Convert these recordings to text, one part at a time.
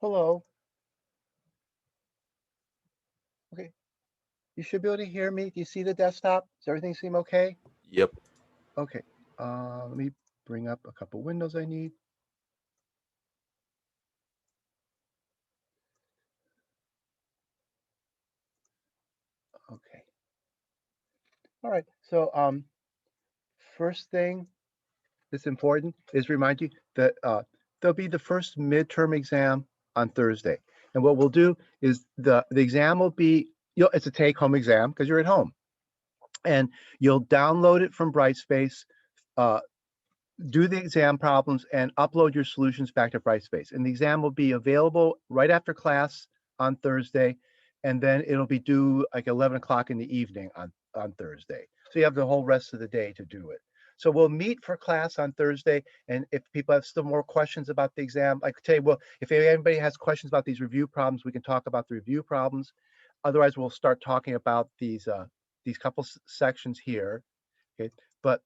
Hello. Okay. You should be able to hear me. Do you see the desktop? Does everything seem okay? Yep. Okay. Let me bring up a couple windows I need. Okay. All right. So, first thing that's important is remind you that there'll be the first midterm exam on Thursday. And what we'll do is the exam will be, it's a take-home exam because you're at home. And you'll download it from Brightspace, uh, do the exam problems, and upload your solutions back to Brightspace. And the exam will be available right after class on Thursday, and then it'll be due like 11 o'clock in the evening on Thursday. So you have the whole rest of the day to do it. So we'll meet for class on Thursday, and if people have still more questions about the exam, like today, well, if anybody has questions about these review problems, we can talk about the review problems. Otherwise, we'll start talking about these couple sections here. Okay, but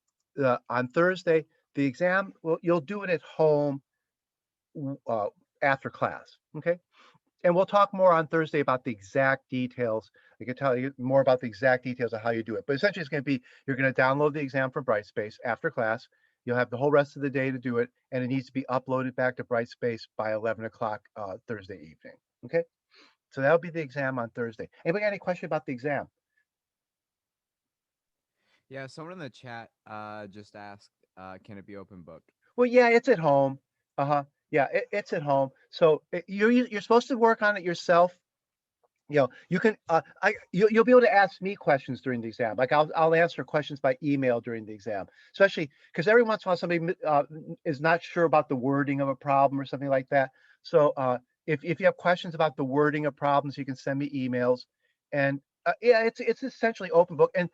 on Thursday, the exam, well, you'll do it at home uh, after class. Okay, and we'll talk more on Thursday about the exact details. I can tell you more about the exact details of how you do it. But essentially, it's going to be you're going to download the exam from Brightspace after class. You'll have the whole rest of the day to do it, and it needs to be uploaded back to Brightspace by 11 o'clock Thursday evening. Okay, so that'll be the exam on Thursday. Anybody got any question about the exam? Yeah, someone in the chat just asked, can it be open book? Well, yeah, it's at home. Uh-huh. Yeah, it's at home. So you're supposed to work on it yourself. You can you'll be able to ask me questions during the exam. Like I'll answer questions by email during the exam, especially because every once in a while somebody is not sure about the wording of a problem or something like that. So if you have questions about the wording of problems, you can send me emails. And yeah, it's essentially open book. And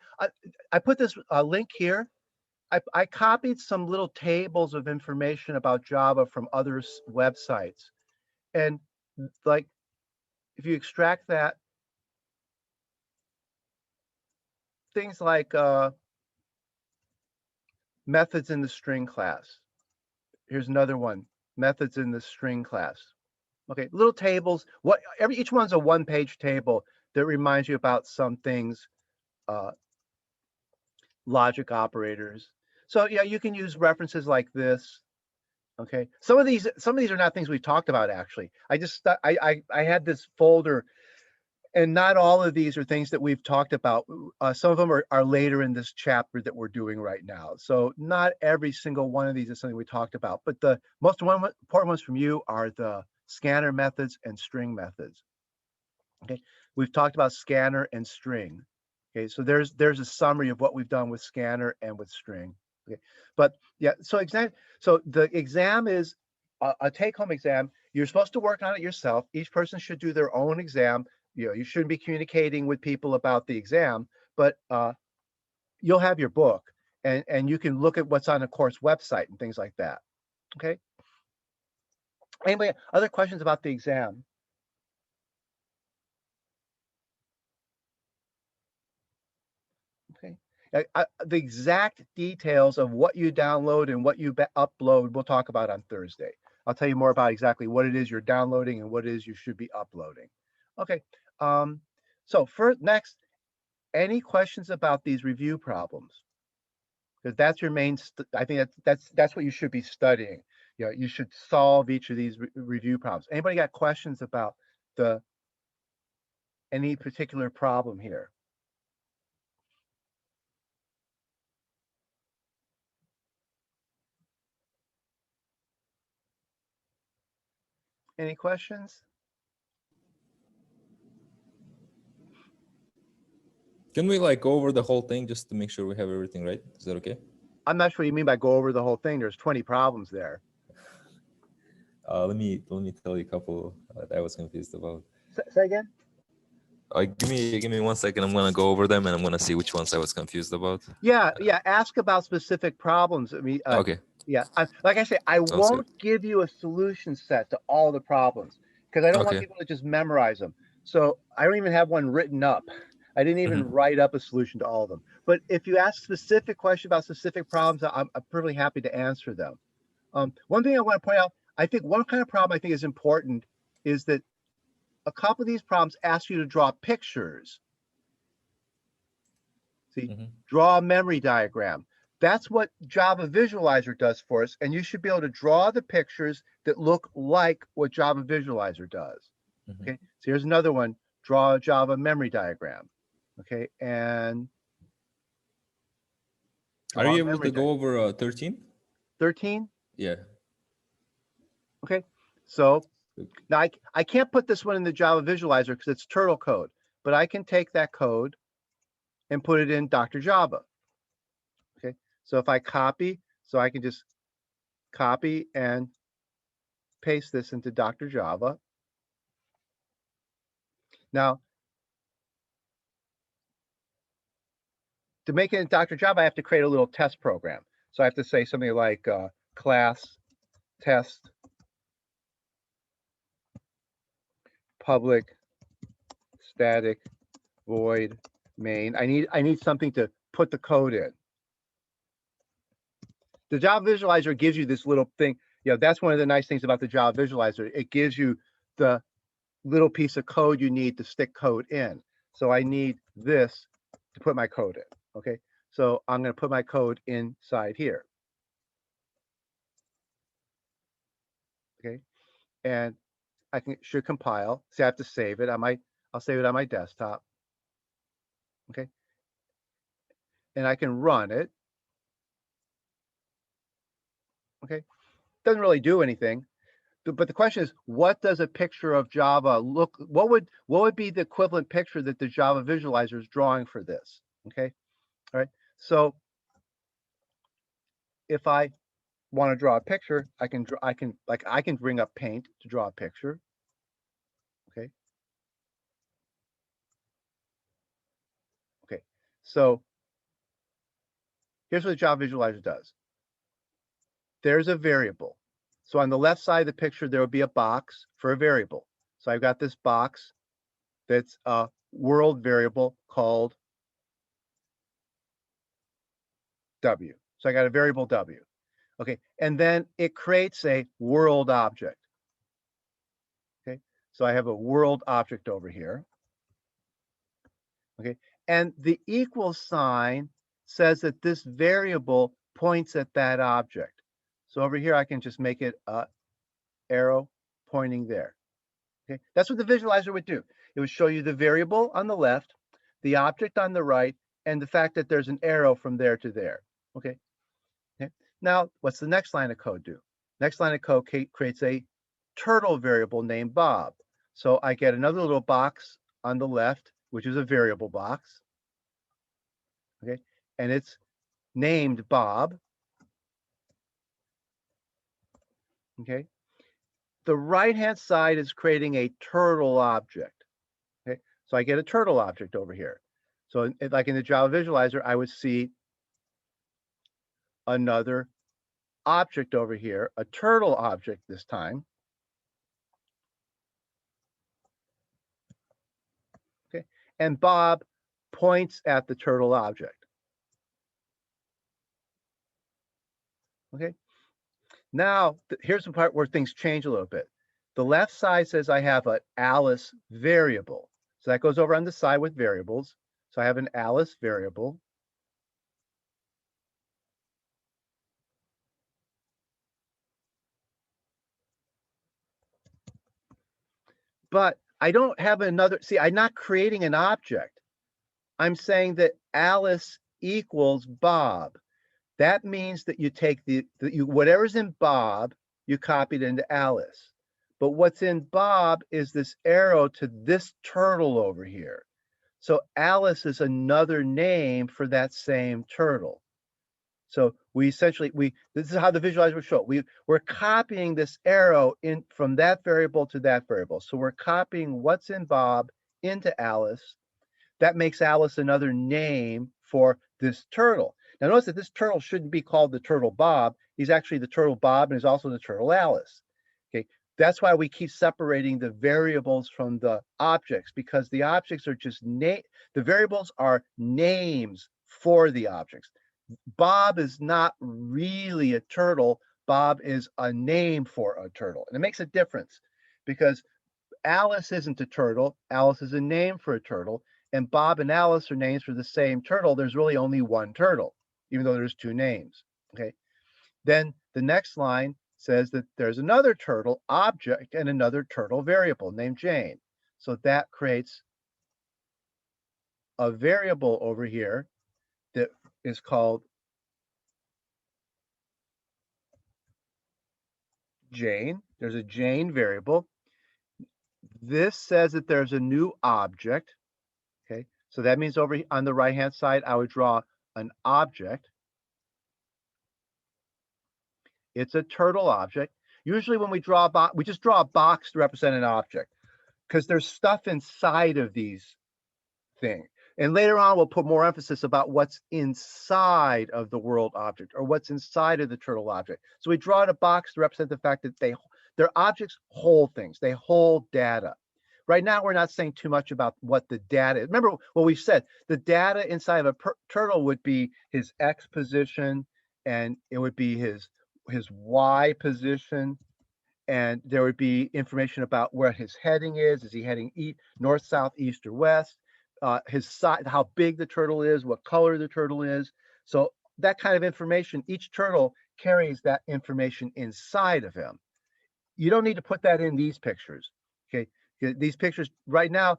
I put this link here. I copied some little tables of information about Java from other websites. And like, if you extract that, things like methods in the string class. Here's another one, methods in the string class. Okay, little tables. Each one's a one-page table that reminds you about some things, uh, logic operators. So yeah, you can use references like this. Okay, some of these are not things we've talked about actually. I had this folder, and not all of these are things that we've talked about. Some of them are later in this chapter that we're doing right now. So not every single one of these is something we talked about, but the most important ones from you are the scanner methods and string methods. Okay, we've talked about scanner and string. Okay, so there's a summary of what we've done with scanner and with string. Okay, but yeah, so the exam is a take-home exam. You're supposed to work on it yourself. Each person should do their own exam. You shouldn't be communicating with people about the exam, but you'll have your book, and you can look at what's on the course website and things like that. Okay. Anybody other questions about the exam? Okay. The exact details of what you download and what you upload, we'll talk about on Thursday. I'll tell you more about exactly what it is you're downloading and what it is you should be uploading. Okay. So next, any questions about these review problems? Because that's your main. I think that's what you should be studying. You should solve each of these review problems. Anybody got questions about any particular problem here? Any questions? Can we like go over the whole thing just to make sure we have everything right? Is that okay? I'm not sure what you mean by go over the whole thing. There's 20 problems there. Let me tell you a couple that I was confused about. Say again? Give me 1 second. I'm gonna go over them and I'm gonna see which ones I was confused about. Yeah. Ask about specific problems. I mean, Okay, yeah. Like I say, I sounds good. won't give you a solution set to all the problems because I don't want Okay. people to just memorize them. So I don't even have one written up. I didn't even write up a solution to all of them. But if you ask specific questions about specific problems, I'm perfectly happy to answer them. One thing I want to point out, I think one kind of problem I think is important is that a couple of these problems ask you to draw pictures. See, draw a memory diagram. That's what Java Visualizer does for us, and you should be able to draw the pictures that look like what Java Visualizer does. Okay, so here's another one. Draw a Java memory diagram. Okay, and are you able to go over 13? 13? Yeah. Okay, so now I can't put this one in the Java Visualizer because it's turtle code, but I can take that code and put it in Dr. Java. Okay, so if I copy, so I can just copy and paste this into Dr. Java. Now, to make it in Dr. Java, I have to create a little test program. So I have to say something like class test public static void main. I need something to put the code in. The Java Visualizer gives you this little thing. That's one of the nice things about the Java Visualizer. It gives you the little piece of code you need to stick code in. So I need this to put my code in. Okay, so I'm going to put my code inside here. Okay, and should compile. See, I have to save it. I'll save it on my desktop. Okay, and I can run it. Okay, doesn't really do anything. But the question is, what does a picture of Java look? What would be the equivalent picture that the Java Visualizer is drawing for this? Okay, all right. So if I want to draw a picture, I can bring up Paint to draw a picture. Okay. Okay. So here's what the Java Visualizer does. There's a variable. So on the left side of the picture, there will be a box for a variable. So I've got this box that's a world variable called W. So I got a variable W. Okay, and then it creates a world object. Okay, so I have a world object over here. Okay, and the equal sign says that this variable points at that object. So over here, I can just make it a arrow pointing there. Okay, that's what the visualizer would do. It would show you the variable on the left, the object on the right, and the fact that there's an arrow from there to there. Okay. Okay. Now, what's the next line of code do? Next line of code creates a turtle variable named Bob. So I get another little box on the left, which is a variable box. Okay, and it's named Bob. Okay, the right-hand side is creating a turtle object. Okay, so I get a turtle object over here. So like in the Java Visualizer, I would see another object over here, a turtle object this time. Okay, and Bob points at the turtle object. Okay, now here's the part where things change a little bit. The left side says I have an Alice variable. So that goes over on the side with variables. So I have an Alice variable. But I don't have another, see, I'm not creating an object. I'm saying that Alice equals Bob. That means that you take whatever's in Bob, you copied into Alice. But what's in Bob is this arrow to this turtle over here. So Alice is another name for that same turtle. So we essentially, this is how the visualizer would show. We're copying this arrow in from that variable to that variable. So we're copying what's in Bob into Alice. That makes Alice another name for this turtle. Now notice that this turtle shouldn't be called the turtle Bob. He's actually the turtle Bob and is also the turtle Alice. Okay, that's why we keep separating the variables from the objects, because the objects are just the variables are names for the objects. Bob is not really a turtle. Bob is a name for a turtle. And it makes a difference because Alice isn't a turtle. Alice is a name for a turtle. And Bob and Alice are names for the same turtle. There's really only one turtle, even though there's two names. Okay. Then the next line says that there's another turtle object and another turtle variable named Jane. So that creates a variable over here that is called Jane. There's a Jane variable. This says that there's a new object. Okay, so that means over on the right hand side, I would draw an object. It's a turtle object. Usually when we draw a box, we just draw a box to represent an object because there's stuff inside of these things. And later on, we'll put more emphasis about what's inside of the world object or what's inside of the turtle object. So we draw a box to represent the fact that their objects hold things. They hold data. Right now, we're not saying too much about what the data is. Remember what we said, the data inside of a turtle would be his X position, and it would be his Y position, and there would be information about where his heading is. Is he heading east, north, south, east, or west? His size, how big the turtle is, what color the turtle is. So that kind of information, each turtle carries that information inside of him. You don't need to put that in these pictures. Okay, these pictures right now,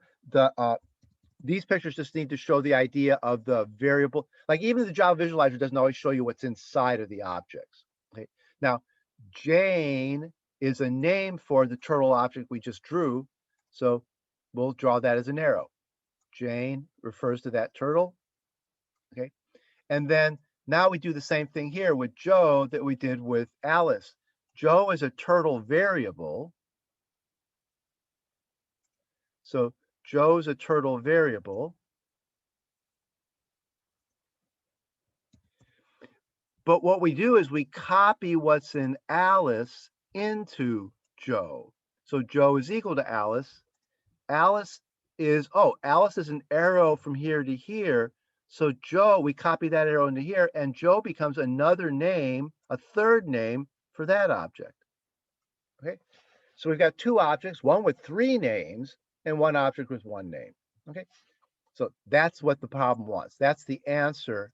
these pictures just need to show the idea of the variable. Like even the Java visualizer doesn't always show you what's inside of the objects. Okay, now Jane is a name for the turtle object we just drew, so we'll draw that as an arrow. Jane refers to that turtle. Okay, and then now we do the same thing here with Joe that we did with Alice. Joe is a turtle variable. So Joe's a turtle variable. But what we do is we copy what's in Alice into Joe. So Joe is equal to Alice. Alice is an arrow from here to here. So Joe, we copy that arrow into here, and Joe becomes another name, a third name for that object. Okay, so we've got two objects, one with three names and one object with one name. Okay, so that's what the problem was. That's the answer.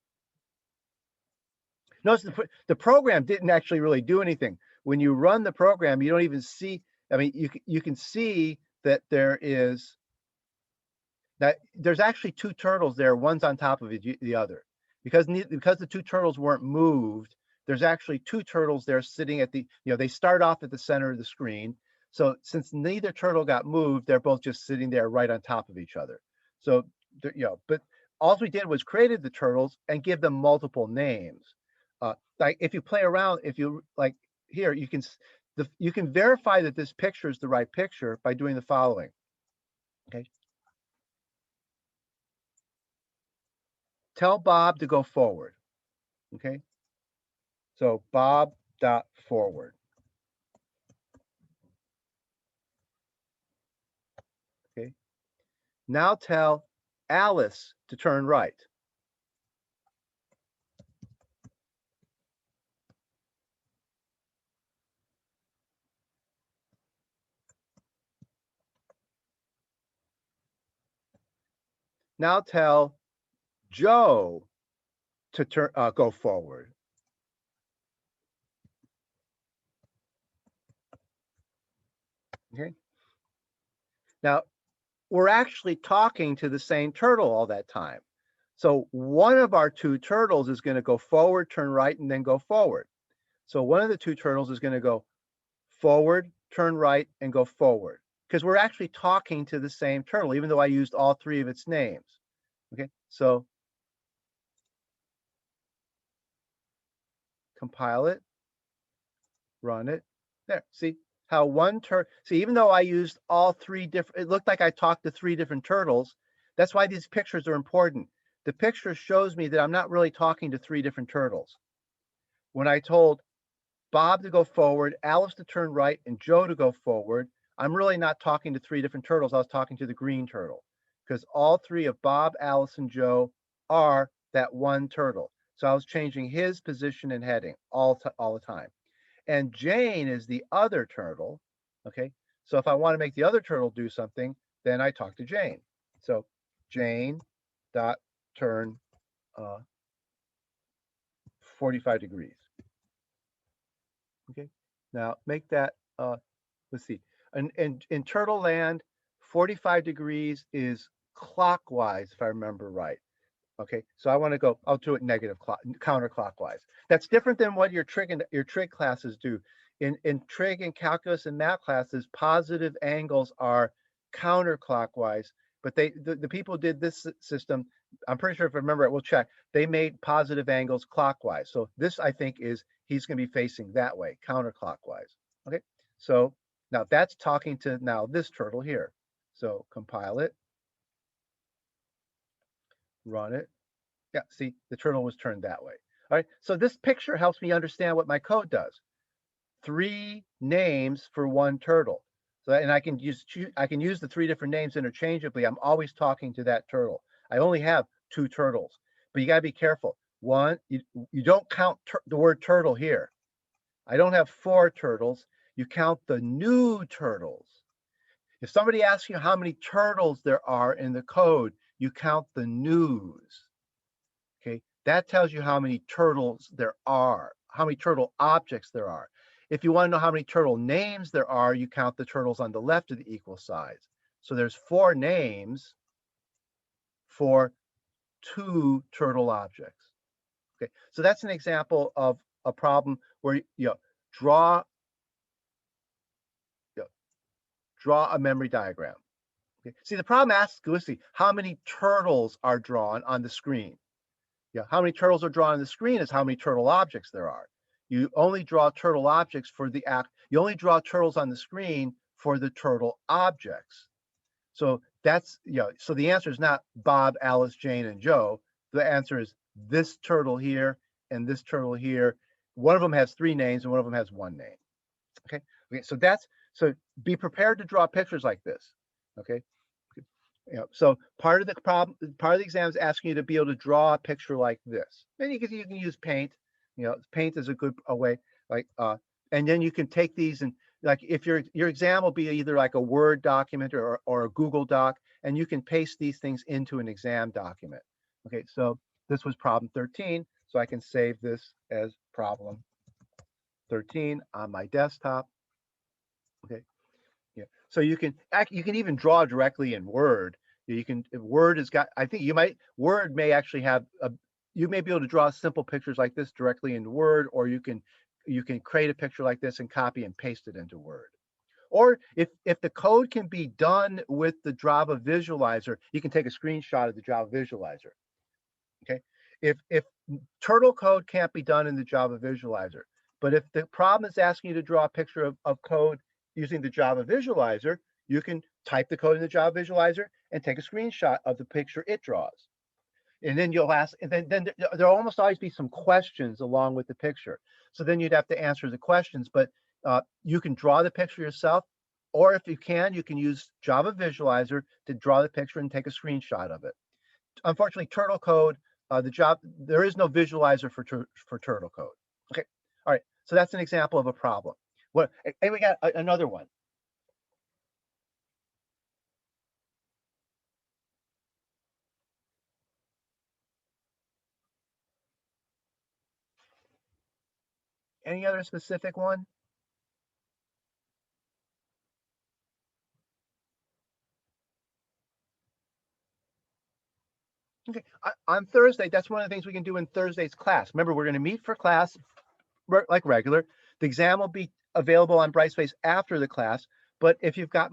Notice the program didn't actually really do anything. When you run the program, you don't even see, I mean, you can see that there's actually two turtles there, one's on top of the other. Because the two turtles weren't moved, there's actually two turtles there sitting at they start off at the center of the screen. So since neither turtle got moved, they're both just sitting there right on top of each other. So, but all we did was created the turtles and give them multiple names. Like if you play around, if you like here, you can verify that this picture is the right picture by doing the following. Okay. Tell Bob to go forward. Okay. So Bob dot forward. Okay. Now tell Alice to turn right. Now tell Joe to go forward. Okay. Now we're actually talking to the same turtle all that time. So one of our two turtles is going to go forward, turn right, and then go forward. So one of the two turtles is going to go forward, turn right, and go forward. Because we're actually talking to the same turtle, even though I used all three of its names. Okay, so compile it, run it. There, see how even though I used all three different, it looked like I talked to three different turtles. That's why these pictures are important. The picture shows me that I'm not really talking to three different turtles. When I told Bob to go forward, Alice to turn right, and Joe to go forward, I'm really not talking to three different turtles. I was talking to the green turtle because all three of Bob, Alice, and Joe are that one turtle. So I was changing his position and heading all the time. And Jane is the other turtle. Okay, So if I want to make the other turtle do something, then I talk to Jane. So Jane dot turn 45 degrees. Okay, now make that, let's see, in turtle land, 45 degrees is clockwise, if I remember right. Okay, so I want to go, I'll do it counterclockwise. That's different than what your trig classes do. In trig and calculus and math classes, positive angles are counterclockwise, but the people who did this system, I'm pretty sure if I remember it, we'll check, they made positive angles clockwise. So this, I think, is he's going to be facing that way, counterclockwise. Okay, so now that's talking to now this turtle here. So compile it, run it. Yeah, see, the turtle was turned that way. All right, so this picture helps me understand what my code does. 3 names for 1 turtle. So, and I can use the 3 different names interchangeably. I'm always talking to that turtle. I only have 2 turtles, but you got to be careful. One, you don't count the word turtle here. I don't have 4 turtles. You count the new turtles. If somebody asks you how many turtles there are in the code, you count the news. Okay, that tells you how many turtles there are, how many turtle objects there are. If you want to know how many turtle names there are, you count the turtles on the left of the equal signs. So there's 4 names for 2 turtle objects. Okay, so that's an example of a problem where you draw a memory diagram. Okay. See, the problem asks, let's see, how many turtles are drawn on the screen? Yeah, how many turtles are drawn on the screen is how many turtle objects there are. You only draw turtle objects for the act. You only draw turtles on the screen for the turtle objects. So that's, so the answer is not Bob, Alice, Jane, and Joe. The answer is this turtle here and this turtle here. One of them has 3 names and one of them has 1 name. Okay. Okay. So be prepared to draw pictures like this. Okay. So part of the exam is asking you to be able to draw a picture like this. Then you can use paint. Paint is a good way. And then you can take these and if your exam will be either like a Word document or a Google Doc, and you can paste these things into an exam document. Okay, so this was problem 13, so I can save this as problem 13 on my desktop. Okay. Yeah. So you can even draw directly in Word. Word has got, I think Word may actually have you may be able to draw simple pictures like this directly in Word, or you can create a picture like this and copy and paste it into Word. Or if the code can be done with the Java visualizer, you can take a screenshot of the Java visualizer. Okay. If turtle code can't be done in the Java visualizer, but if the problem is asking you to draw a picture of code using the Java visualizer, you can type the code in the Java visualizer and take a screenshot of the picture it draws. And then you'll ask, and then there'll almost always be some questions along with the picture. So then you'd have to answer the questions, but you can draw the picture yourself, or if you can use Java visualizer to draw the picture and take a screenshot of it. Unfortunately, turtle code, there is no visualizer for turtle code. Okay, all right. So that's an example of a problem. And we got another one. Any other specific one? Okay, on Thursday, that's one of the things we can do in Thursday's class. Remember, we're going to meet for class like regular. The exam will be available on Brightspace after the class. But if you've got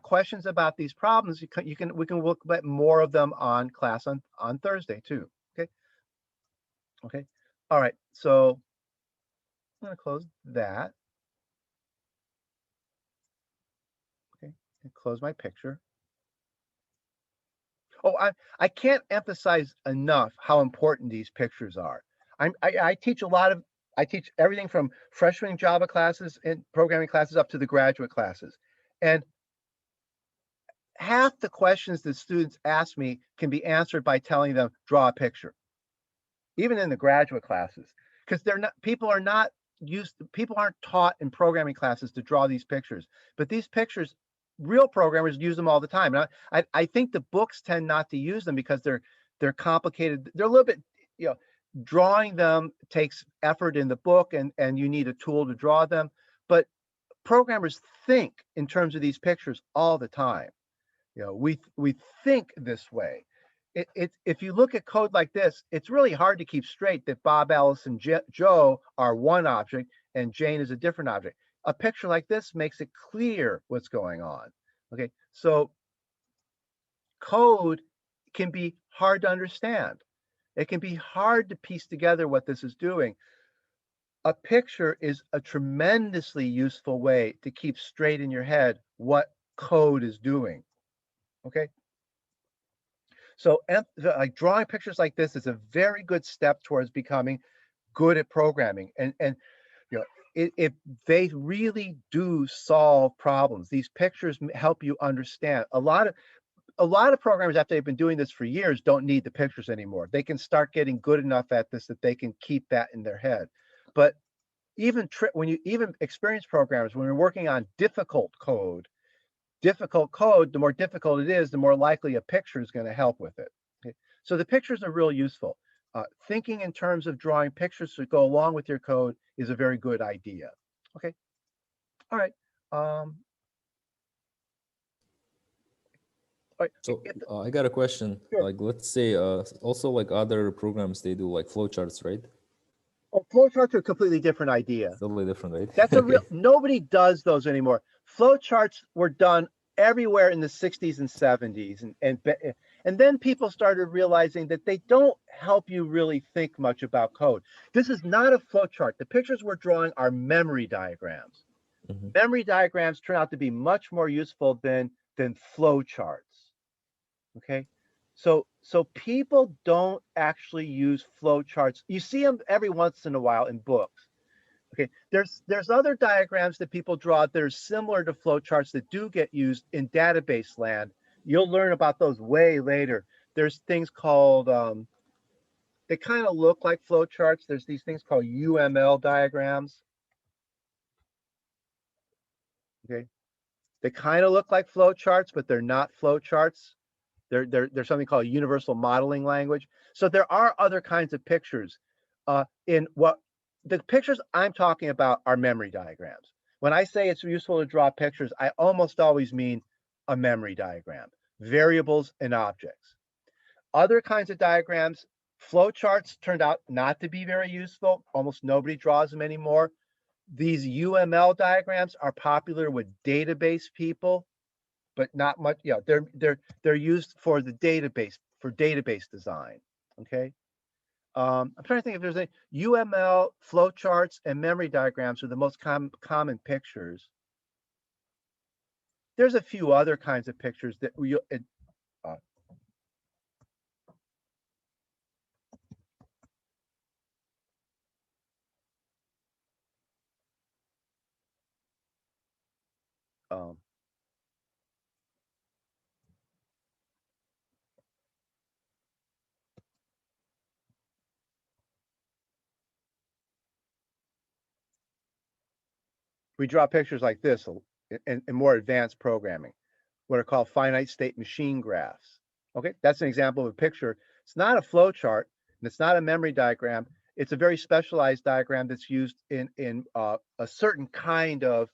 questions about these problems, we can look at more of them on class on Thursday too. Okay. Okay. All right. So I'm going to close that. Okay. And close my picture. Oh, I can't emphasize enough how important these pictures are. I teach I teach everything from freshman Java classes and programming classes up to the graduate classes. And half the questions that students ask me can be answered by telling them, draw a picture, even in the graduate classes, because people are not people aren't taught in programming classes to draw these pictures, but these pictures, real programmers use them all the time. And I think the books tend not to use them because they're complicated. They're a little bit, drawing them takes effort in the book, and you need a tool to draw them. But programmers think in terms of these pictures all the time. We think this way. If you look at code like this, it's really hard to keep straight that Bob, Alice, and Joe are one object and Jane is a different object. A picture like this makes it clear what's going on. Okay, so code can be hard to understand. It can be hard to piece together what this is doing. A picture is a tremendously useful way to keep straight in your head what code is doing. Okay. So like drawing pictures like this is a very good step towards becoming good at programming. And if they really do solve problems, these pictures help you understand. A lot of programmers, after they've been doing this for years, don't need the pictures anymore. They can start getting good enough at this that they can keep that in their head. But even experienced programmers, when you're working on difficult code, the more difficult it is, the more likely a picture is going to help with it. Okay? So the pictures are real useful. Thinking in terms of drawing pictures to go along with your code is a very good idea. Okay. All right. All right. So I got a question. Sure. Like, let's say also like other programs, they do like flowcharts, right? Oh, flowcharts are a completely different idea. Totally different, right? That's a real, nobody does those anymore. Flowcharts were done everywhere in the 60s and 70s. And then people started realizing that they don't help you really think much about code. This is not a flowchart. The pictures we're drawing are memory diagrams. Mhm. Memory diagrams turn out to be much more useful than flowcharts. Okay. So people don't actually use flowcharts. You see them every once in a while in books. Okay, there's other diagrams that people draw that are similar to flowcharts that do get used in database land. You'll learn about those way later. There's things called, they kind of look like flowcharts. There's these things called UML diagrams. Okay, they kind of look like flowcharts, but they're not flowcharts. They're something called universal modeling language. So there are other kinds of pictures. In what the pictures I'm talking about are memory diagrams. When I say it's useful to draw pictures, I almost always mean a memory diagram, variables and objects. Other kinds of diagrams, flowcharts turned out not to be very useful. Almost nobody draws them anymore. These UML diagrams are popular with database people, but not much. They're used for the database, for database design. Okay. I'm trying to think if there's any UML flowcharts and memory diagrams are the most common pictures. There's a few other kinds of pictures that um, we draw pictures like this in more advanced programming, what are called finite state machine graphs. Okay, that's an example of a picture. It's not a flowchart, and it's not a memory diagram. It's a very specialized diagram that's used in a certain kind of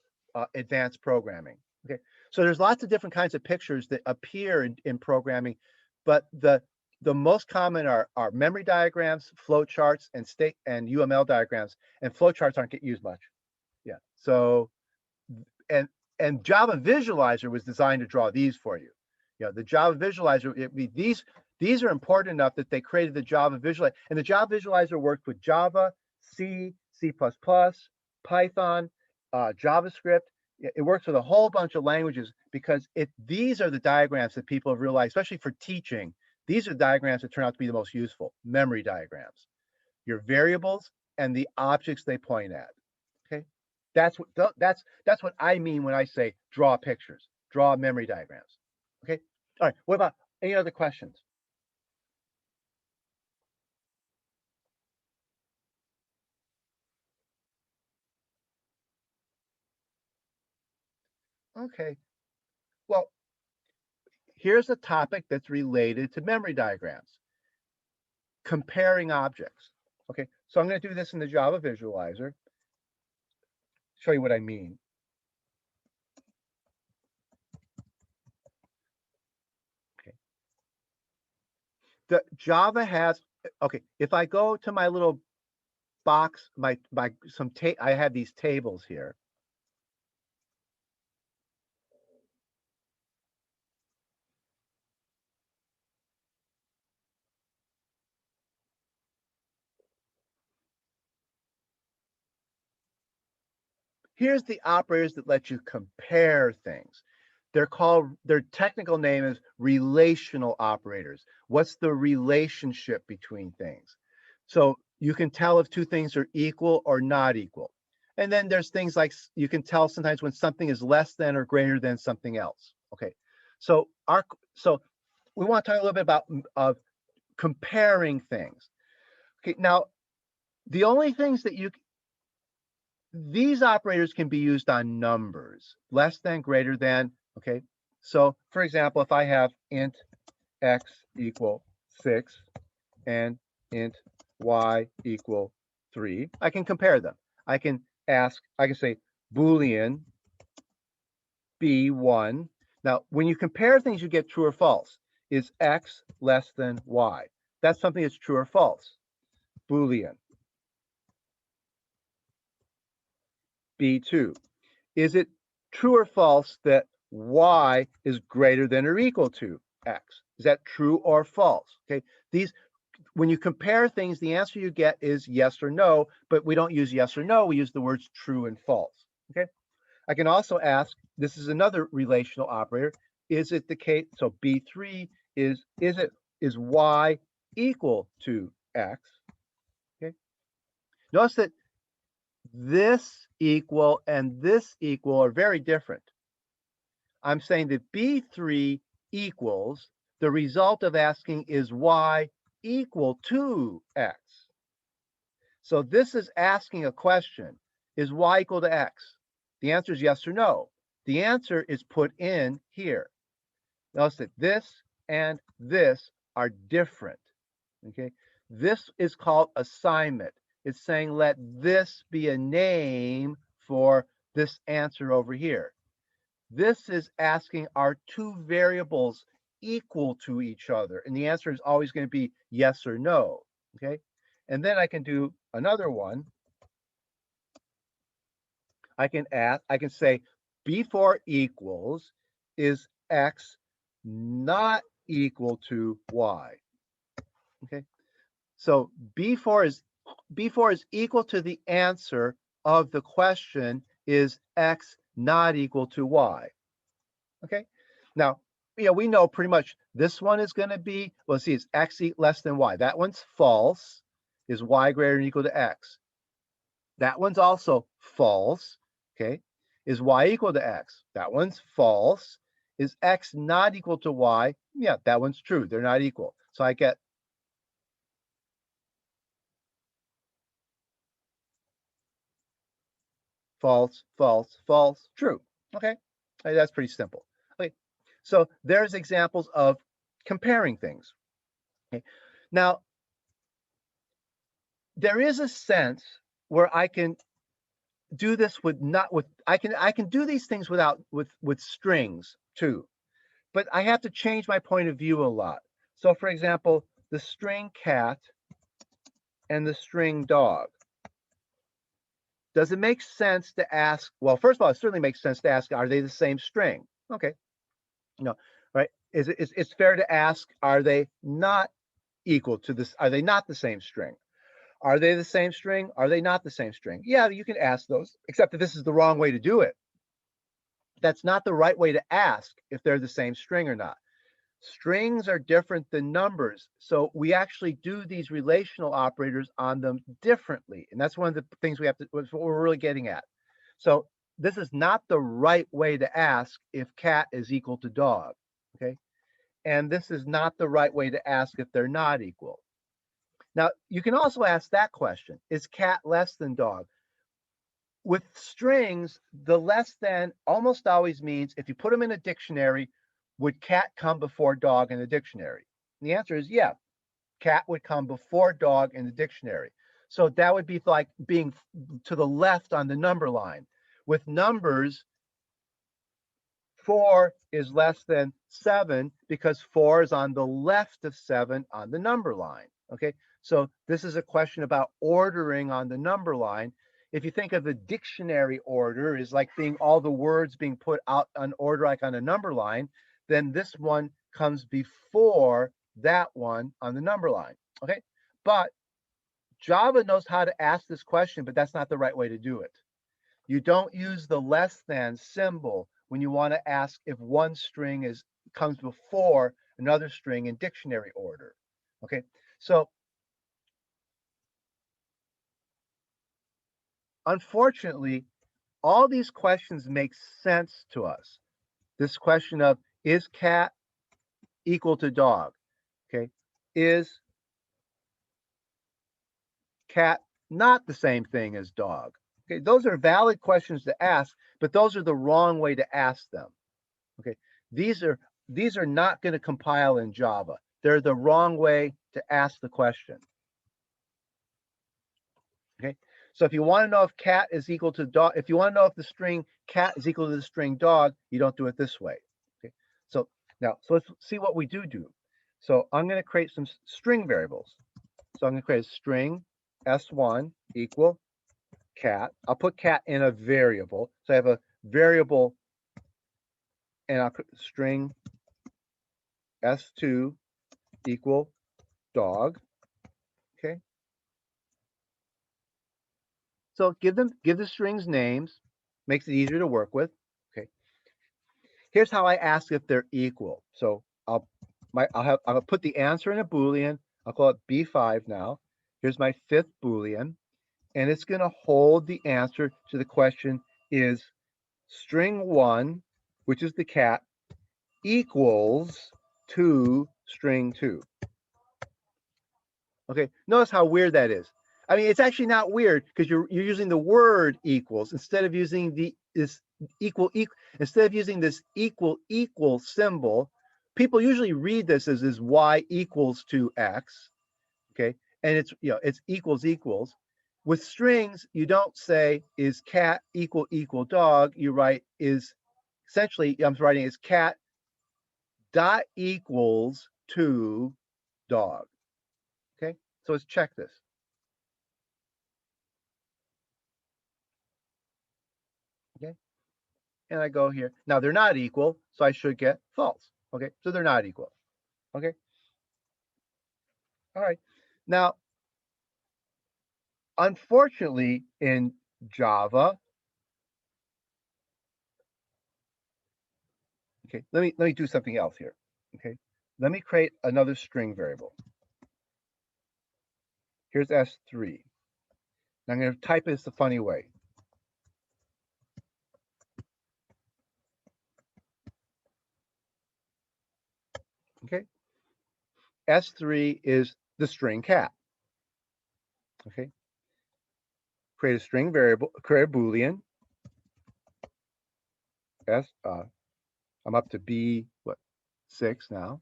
advanced programming. Okay, so there's lots of different kinds of pictures that appear in programming, but the most common are memory diagrams, flowcharts, and UML diagrams. And flowcharts aren't get used much. Yeah. So and Java Visualizer was designed to draw these for you. The Java Visualizer, these are important enough that they created the Java Visualizer. And the Java Visualizer worked with Java, C, C++, Python, JavaScript. It works with a whole bunch of languages because these are the diagrams that people have realized, especially for teaching. These are the diagrams that turn out to be the most useful, memory diagrams. Your variables and the objects they point at. Okay. That's what I mean when I say draw pictures, draw memory diagrams. Okay. All right. What about any other questions? Okay. Well, here's a topic that's related to memory diagrams. Comparing objects. Okay, so I'm going to do this in the Java visualizer. Show you what I mean. Okay. The Java has, okay, if I go to my little box, I have these tables here. Here's the operators that let you compare things. Their technical name is relational operators. What's the relationship between things? So you can tell if two things are equal or not equal. And then there's things like you can tell sometimes when something is less than or greater than something else. Okay, so we want to talk a little bit about comparing things. Okay, now the only things that these operators can be used on numbers, less than, greater than. Okay, so for example, if I have int x equal 6 and int y equal 3, I can compare them. I can say Boolean b1. Now, when you compare things, you get true or false. Is x less than y? That's something that's true or false. Boolean b2. Is it true or false that y is greater than or equal to x? Is that true or false? Okay, when you compare things, the answer you get is yes or no, but we don't use yes or no, we use the words true and false. Okay, I can also ask, this is another relational operator, is it the case, so b3 is y equal to x? Okay, notice that this equal and this equal are very different. I'm saying that B3 equals the result of asking is y equal to x. So this is asking a question, is y equal to x? The answer is yes or no. The answer is put in here. Notice that this and this are different. Okay, this is called assignment. It's saying let this be a name for this answer over here. This is asking, are two variables equal to each other? And the answer is always going to be yes or no. Okay, and then I can do another one. I can say B4 equals, is x not equal to y? Okay, so B4 is equal to the answer of the question, is x not equal to y? Okay, now we know pretty much this one is going to be, well, see, it's x less than y. That one's false. Is y greater than or equal to x? That one's also false. Okay, is y equal to x? That one's false. Is x not equal to y? Yeah, that one's true. They're not equal. So I get false, false, false, true. Okay, that's pretty simple. Okay, so there's examples of comparing things. Okay, now there is a sense where I can do this I can do these things with strings too, but I have to change my point of view a lot. So for example, the string cat and the string dog. Does it make sense to ask? Well, first of all, it certainly makes sense to ask, are they the same string? Okay, no, right? It's fair to ask, are they not equal to this? Are they not the same string? Are they the same string? Are they not the same string? Yeah, you can ask those, except that this is the wrong way to do it. That's not the right way to ask if they're the same string or not. Strings are different than numbers, so we actually do these relational operators on them differently, and that's one of the things what we're really getting at. So this is not the right way to ask if cat is equal to dog, okay? And this is not the right way to ask if they're not equal. Now, you can also ask that question, is cat less than dog? with strings, the less than almost always means if you put them in a dictionary, would cat come before dog in the dictionary? And the answer is yeah, cat would come before dog in the dictionary. So that would be like being to the left on the number line. With numbers, 4 is less than 7 because 4 is on the left of 7 on the number line. Okay, so this is a question about ordering on the number line. If you think of the dictionary order is like being all the words being put out on order like on a number line, then this one comes before that one on the number line. Okay, but Java knows how to ask this question, but that's not the right way to do it. You don't use the less than symbol when you want to ask if one string comes before another string in dictionary order. Okay, so unfortunately, all these questions make sense to us. This question of is cat equal to dog? Okay, is cat not the same thing as dog? Okay, those are valid questions to ask, but those are the wrong way to ask them. Okay, these are not going to compile in Java. They're the wrong way to ask the question. Okay, so if you want to know if cat is equal to dog, if you want to know if the string cat is equal to the string dog, you don't do it this way. Okay, so now, so let's see what we do. So I'm going to create some string variables. So I'm going to create a string s1 equal cat. I'll put cat in a variable. So I have a variable and I'll put string s2 equal dog. Okay. So give the strings names, makes it easier to work with. Okay. Here's how I ask if they're equal. So I'll put the answer in a Boolean. I'll call it B5 now. Here's my 5th Boolean, and it's going to hold the answer to the question is string 1, which is the cat, equals to string 2. Okay, notice how weird that is. I mean, it's actually not weird because you're using the word equals instead of using this equal instead of using this equal symbol. People usually read this as is y equals to x. Okay, and it's it's equals. With strings, you don't say is cat equal dog. You write is essentially I'm writing is cat dot equals to dog. Okay, so let's check this. Okay, and I go here. Now they're not equal, so I should get false. Okay, so they're not equal. Okay, all right. Now, unfortunately, in Java, okay, let me do something else here. Okay, let me create another string variable. Here's S3. Now I'm going to type this a funny way. Okay, S3 is the string cat. Okay, create a string variable, create a Boolean. I'm up to B6 now.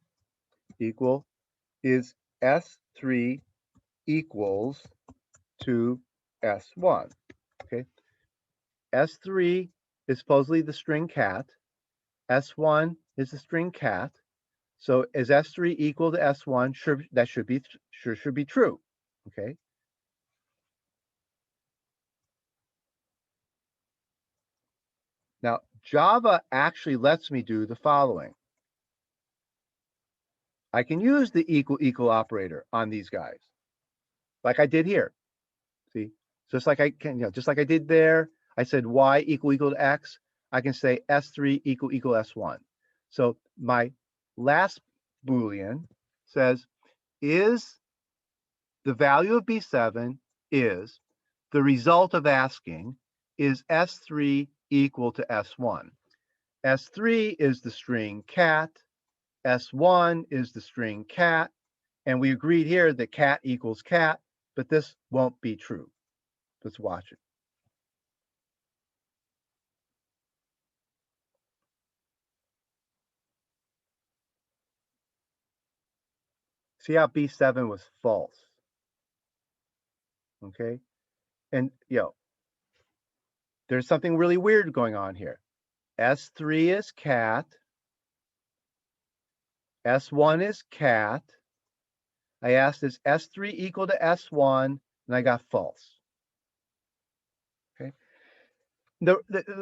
Equal is S3 equals to S1. Okay, S3 is supposedly the string cat. S1 is the string cat. So is S3 equal to S1? Sure, that should be true. Okay. Now Java actually lets me do the following. I can use the equal operator on these guys, like I did here. See, just like I can, just like I did there. I said y equal to x. I can say S3 equal S1. So my last Boolean says is the value of B7 is the result of asking is S3 equal to S1. S3 is the string cat. S1 is the string cat. And we agreed here that cat equals cat, but this won't be true. Let's watch it. See how B7 was false. Okay. And there's something really weird going on here. S3 is cat. S1 is cat. I asked, is S3 equal to S1? And I got false. Okay.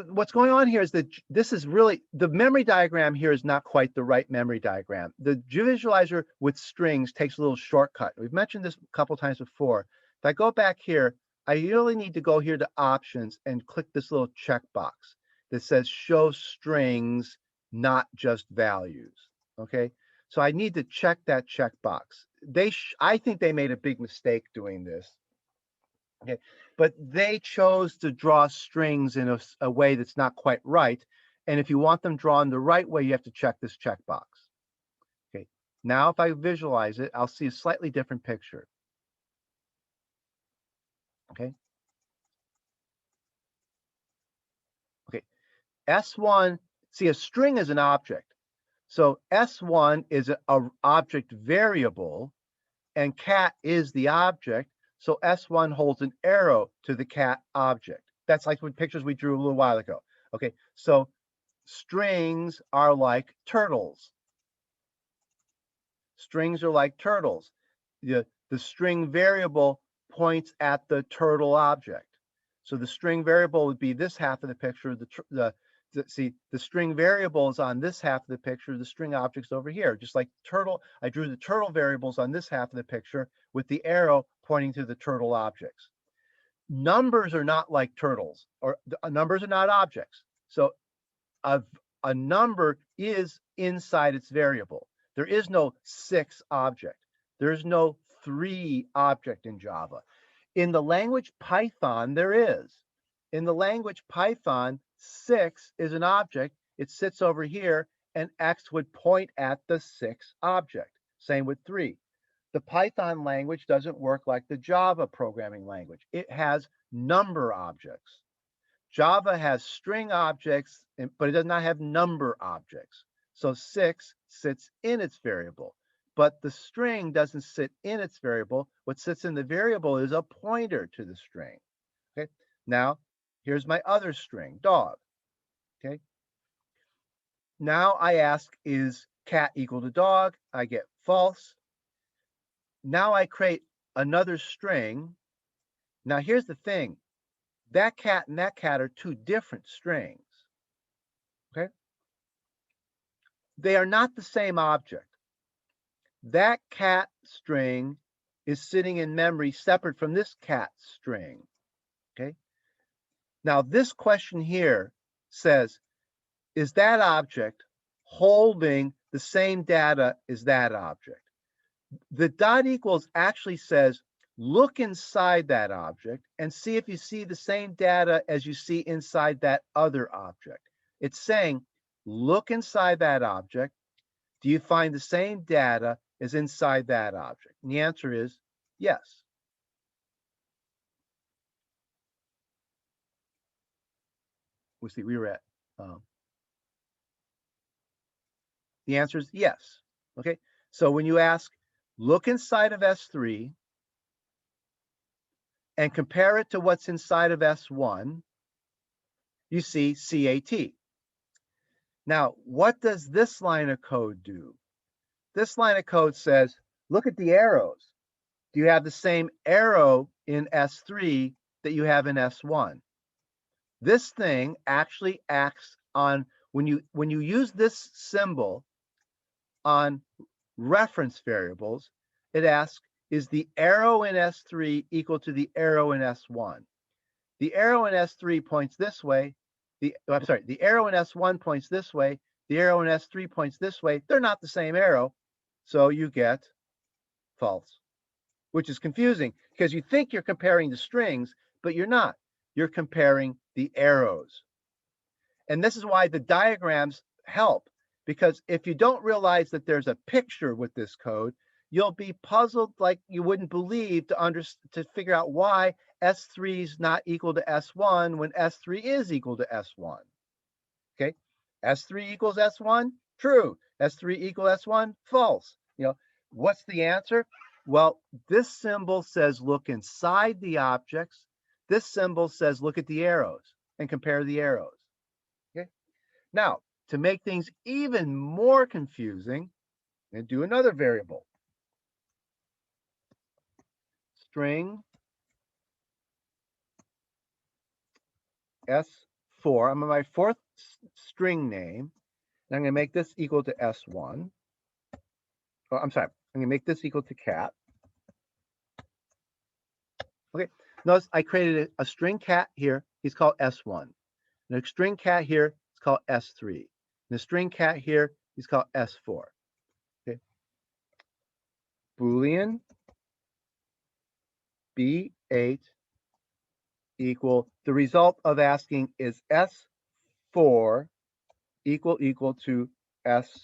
What's going on here is that this is really, the memory diagram here is not quite the right memory diagram. The visualizer with strings takes a little shortcut. We've mentioned this a couple times before. If I go back here, I really need to go here to options and click this little checkbox that says show strings, not just values. Okay. So I need to check that checkbox. I think they made a big mistake doing this. Okay, but they chose to draw strings in a way that's not quite right. And if you want them drawn the right way, you have to check this checkbox. Okay, now if I visualize it, I'll see a slightly different picture. Okay. Okay, S1, see, a string is an object. So S1 is an object variable, and cat is the object. So S1 holds an arrow to the cat object. That's like what pictures we drew a little while ago. Okay, so strings are like turtles. Strings are like turtles. The string variable points at the turtle object. So the string variable would be this half of the picture. See, the string variable is on this half of the picture. The string object's over here. Just like turtle, I drew the turtle variables on this half of the picture with the arrow pointing to the turtle objects. Numbers are not like turtles, or numbers are not objects. So a number is inside its variable. There is no 6 object. There's no 3 object in Java. In the language Python, there is. In the language Python, 6 is an object. It sits over here, and X would point at the 6 object. Same with 3. The Python language doesn't work like the Java programming language. It has number objects. Java has string objects, but it does not have number objects. So 6 sits in its variable, but the string doesn't sit in its variable. What sits in the variable is a pointer to the string. Okay. Now, here's my other string, dog. Okay. Now I ask, is cat equal to dog? I get false. Now I create another string. Now here's the thing. That cat and that cat are 2 different strings. Okay. They are not the same object. That cat string is sitting in memory separate from this cat string. Okay. Now this question here says, is that object holding the same data as that object? The dot equals actually says, look inside that object and see if you see the same data as you see inside that other object. It's saying, look inside that object. Do you find the same data as inside that object? And the answer is yes. Let's see, we were at, the answer is yes. Okay, so when you ask, look inside of S3 and compare it to what's inside of S1, you see CAT. Now, what does this line of code do? This line of code says, look at the arrows. Do you have the same arrow in S3 that you have in S1? This thing actually acts on, when you use this symbol on reference variables, it asks, is the arrow in S3 equal to the arrow in S1? The arrow in S3 points this way. The arrow in S1 points this way. The arrow in S3 points this way. They're not the same arrow. So you get false, which is confusing because you think you're comparing the strings, but you're not. You're comparing the arrows. And this is why the diagrams help, because if you don't realize that there's a picture with this code, you'll be puzzled like you wouldn't believe to figure out why S3 is not equal to S1 when S3 is equal to S1. Okay, S3 equals S1, true. S3 equals S1, false. What's the answer? Well, this symbol says look inside the objects. This symbol says look at the arrows and compare the arrows. Okay. Now, to make things even more confusing, I'm going to do another variable. String S4. I'm on my fourth string name. And I'm going to make this equal to S1. Oh, I'm sorry. I'm going to make this equal to cat. Okay. Notice I created a string cat here. He's called S1. And a string cat here is called S3. And a string cat here, he's called S4. Okay. Boolean B8 equal, the result of asking is S4 equal to S3.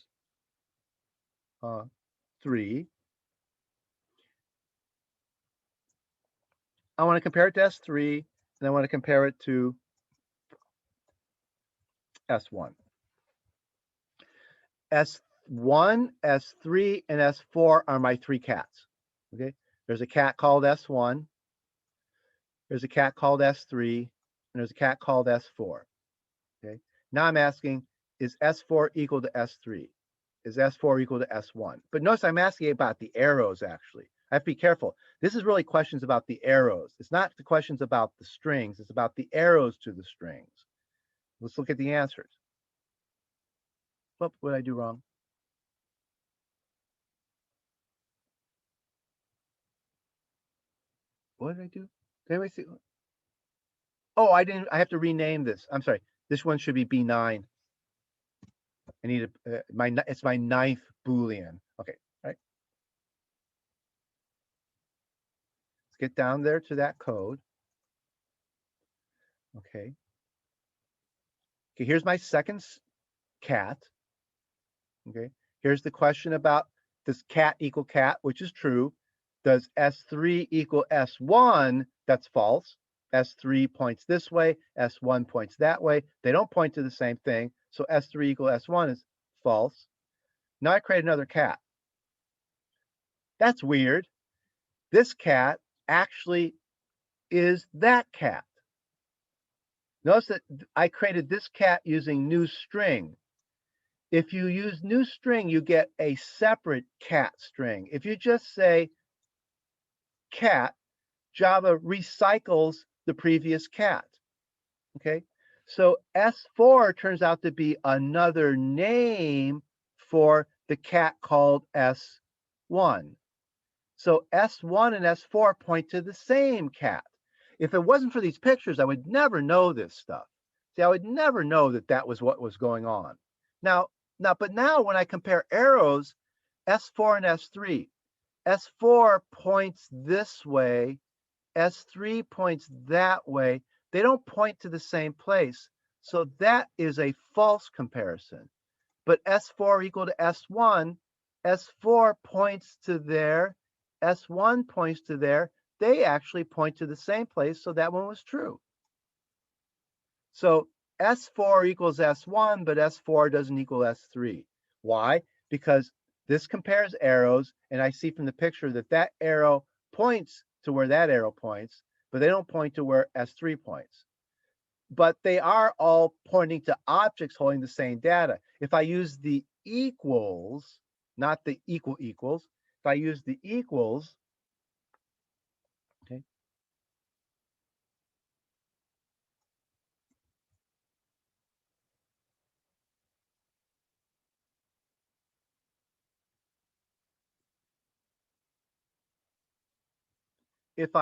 I want to compare it to S3, and I want to compare it to S1. S1, S3, and S4 are my three cats. Okay, there's a cat called S1, there's a cat called S3, and there's a cat called S4. Okay, now I'm asking, is S4 equal to S3? Is S4 equal to S1? But notice I'm asking about the arrows, actually. I have to be careful. This is really questions about the arrows. It's not the questions about the strings. It's about the arrows to the strings. Let's look at the answers. What did I do wrong? What did I do? Did anybody see? Oh, I didn't. I have to rename this. I'm sorry. This one should be B9. I need it's my ninth Boolean. Okay, right. Let's get down there to that code. Okay. Okay, here's my second cat. Okay, here's the question about does cat equal cat, which is true. Does S3 equal S1? That's false. S3 points this way, S1 points that way. They don't point to the same thing. So S3 equal S1 is false. Now I create another cat. That's weird. This cat actually is that cat. Notice that I created this cat using new string. If you use new string, you get a separate cat string. If you just say cat, Java recycles the previous cat. Okay, so S4 turns out to be another name for the cat called S1. So S1 and S4 point to the same cat. If it wasn't for these pictures, I would never know this stuff. See, I would never know that that was what was going on. But now when I compare arrows, S4 and S3, S4 points this way, S3 points that way. They don't point to the same place. So that is a false comparison. But S4 equal to S1, S4 points to there, S1 points to there. They actually point to the same place, so that one was true. So S4 equals S1, but S4 doesn't equal S3. Why? Because this compares arrows, and I see from the picture that that arrow points to where that arrow points, but they don't point to where S3 points. But they are all pointing to objects holding the same data. If I use the equals, not the equals, if I use the equals, okay, if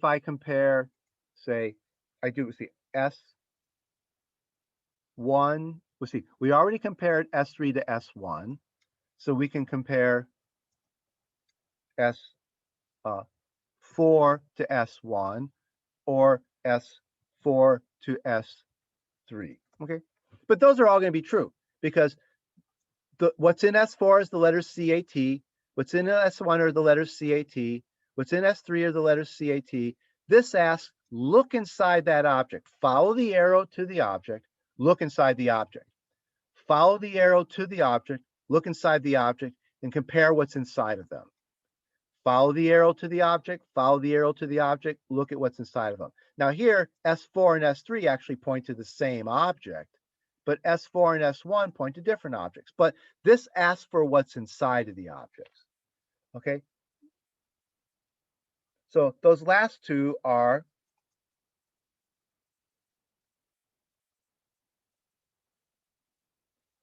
I compare, say, I do see S1, we'll see, we already compared S3 to S1, so we can compare S4 to S1 or S4 to S3, okay? But those are all going to be true because what's in S4 is the letters CAT, what's in S1 are the letters CAT, what's in S3 are the letters CAT. This asks, look inside that object, follow the arrow to the object, look inside the object. follow the arrow to the object, look inside the object, and compare what's inside of them. Follow the arrow to the object, follow the arrow to the object, look at what's inside of them. Now here, S4 and S3 actually point to the same object, but S4 and S1 point to different objects. But this asks for what's inside of the objects, okay? So those last two are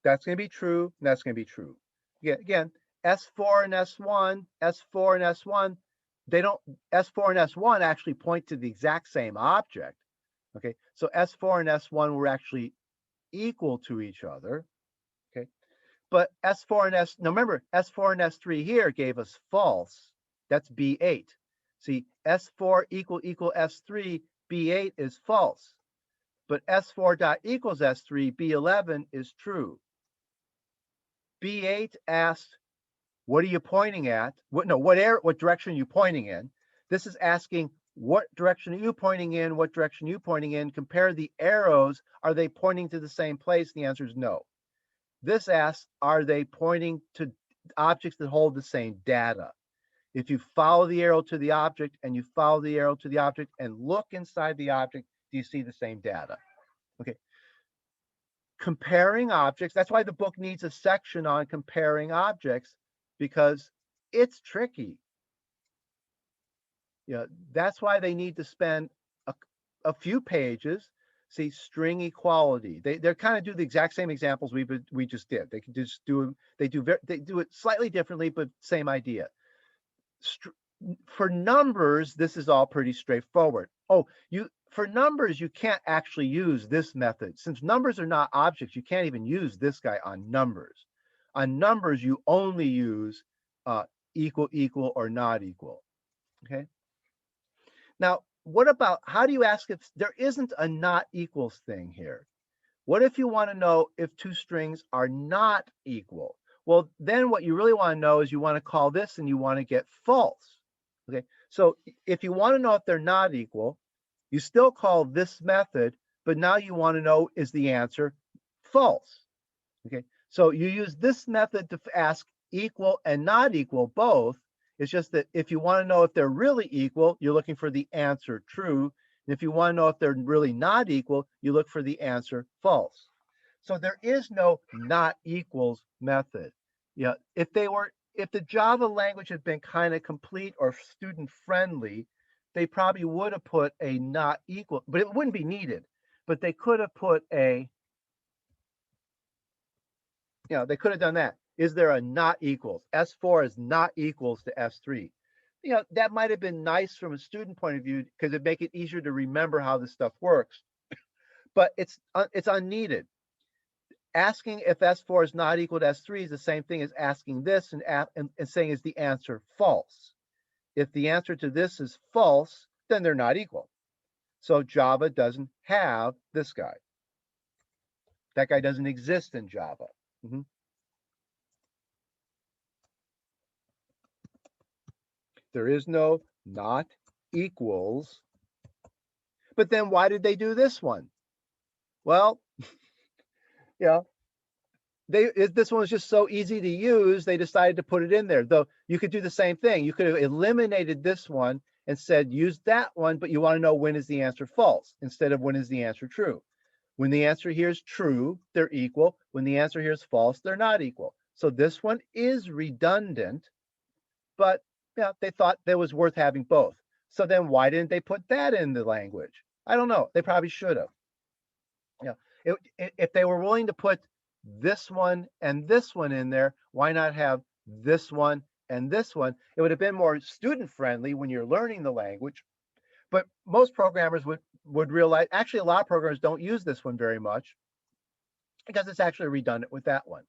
that's going to be true, and that's going to be true. Again, S4 and S1, S4 and S1, they don't, S4 and S1 actually point to the exact same object. Okay, so S4 and S1 were actually equal to each other. Okay, but S4 and S, now remember, S4 and S3 here gave us false. That's B8. See, S4 equal S3, B8 is false. But S4 dot equals S3, B11 is true. B8 asked, what are you pointing at? What direction are you pointing in? This is asking, what direction are you pointing in? What direction are you pointing in? Compare the arrows. Are they pointing to the same place? The answer is no. This asks, are they pointing to objects that hold the same data? If you follow the arrow to the object and you follow the arrow to the object and look inside the object, do you see the same data? Okay. Comparing objects, that's why the book needs a section on comparing objects, because it's tricky. Yeah, that's why they need to spend a few pages. See, string equality. They kind of do the exact same examples we just did. They can just do they do it slightly differently, but same idea. For numbers, this is all pretty straightforward. Oh, for numbers, you can't actually use this method. Since numbers are not objects, you can't even use this guy on numbers. On numbers, you only use equal, equal, or not equal. Okay. Now, what about, how do you ask if there isn't a not equals thing here? What if you want to know if two strings are not equal? Well, then what you really want to know is you want to call this and you want to get false. Okay, so if you want to know if they're not equal, you still call this method, but now you want to know, is the answer false? Okay, so you use this method to ask equal and not equal both. It's just that if you want to know if they're really equal, you're looking for the answer true. And if you want to know if they're really not equal, you look for the answer false. So there is no not equals method. Yeah, if the Java language had been kind of complete or student friendly, they probably would have put a not equal, but it wouldn't be needed. But they could have put a, they could have done that. Is there a not equals? S4 is not equals to S3. That might have been nice from a student point of view because it'd make it easier to remember how this stuff works. But it's unneeded. Asking if S4 is not equal to S3 is the same thing as asking this and saying, is the answer false? If the answer to this is false, then they're not equal. So Java doesn't have this guy. That guy doesn't exist in Java. There is no not equals. But then why did they do this one? Well, this one was just so easy to use, they decided to put it in there. Though you could do the same thing. You could have eliminated this one and said, use that one, but you want to know when is the answer false instead of when is the answer true. When the answer here is true, they're equal. When the answer here is false, they're not equal. So this one is redundant, but they thought that was worth having both. So then why didn't they put that in the language? I don't know. They probably should have. If they were willing to put this one and this one in there, why not have this one and this one? It would have been more student friendly when you're learning the language. But most programmers would realize, actually a lot of programmers don't use this one very much because it's actually redundant with that one.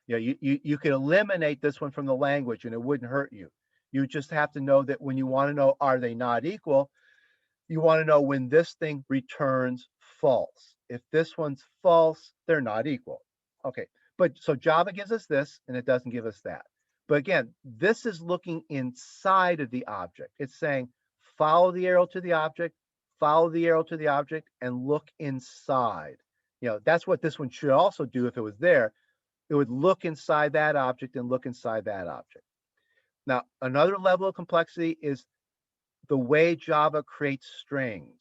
You could eliminate this one from the language and it wouldn't hurt you. You just have to know that when you want to know, are they not equal? You want to know when this thing returns false. If this one's false, they're not equal. Okay, but so Java gives us this and it doesn't give us that. But again, this is looking inside of the object. It's saying, follow the arrow to the object, follow the arrow to the object, and look inside. that's what this one should also do if it was there. It would look inside that object and look inside that object. Now, another level of complexity is the way Java creates strings.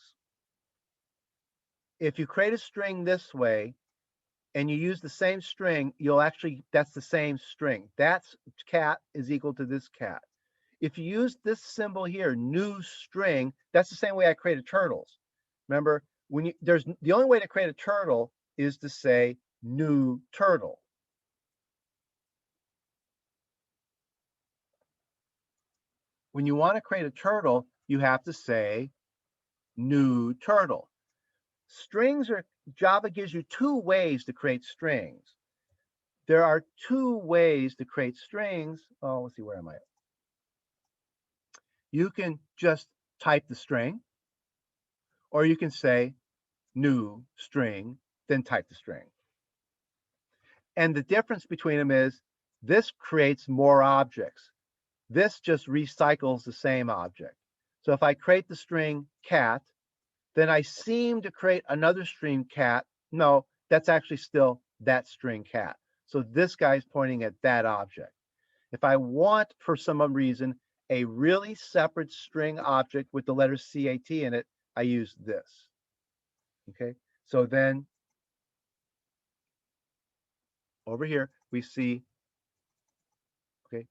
If you create a string this way and you use the same string, that's the same string. That's cat is equal to this cat. If you use this symbol here, new string, that's the same way I created turtles. Remember, the only way to create a turtle is to say new turtle. When you want to create a turtle, you have to say new turtle. Java gives you two ways to create strings. There are two ways to create strings. Oh, let's see, where am I? You can just type the string, or you can say new string, then type the string. And the difference between them is this creates more objects. This just recycles the same object. So if I create the string cat, then I seem to create another string cat. No, that's actually still that string cat. So this guy's pointing at that object. If I want, for some reason, a really separate string object with the letter CAT in it, I use this. Okay, so then over here we see, okay,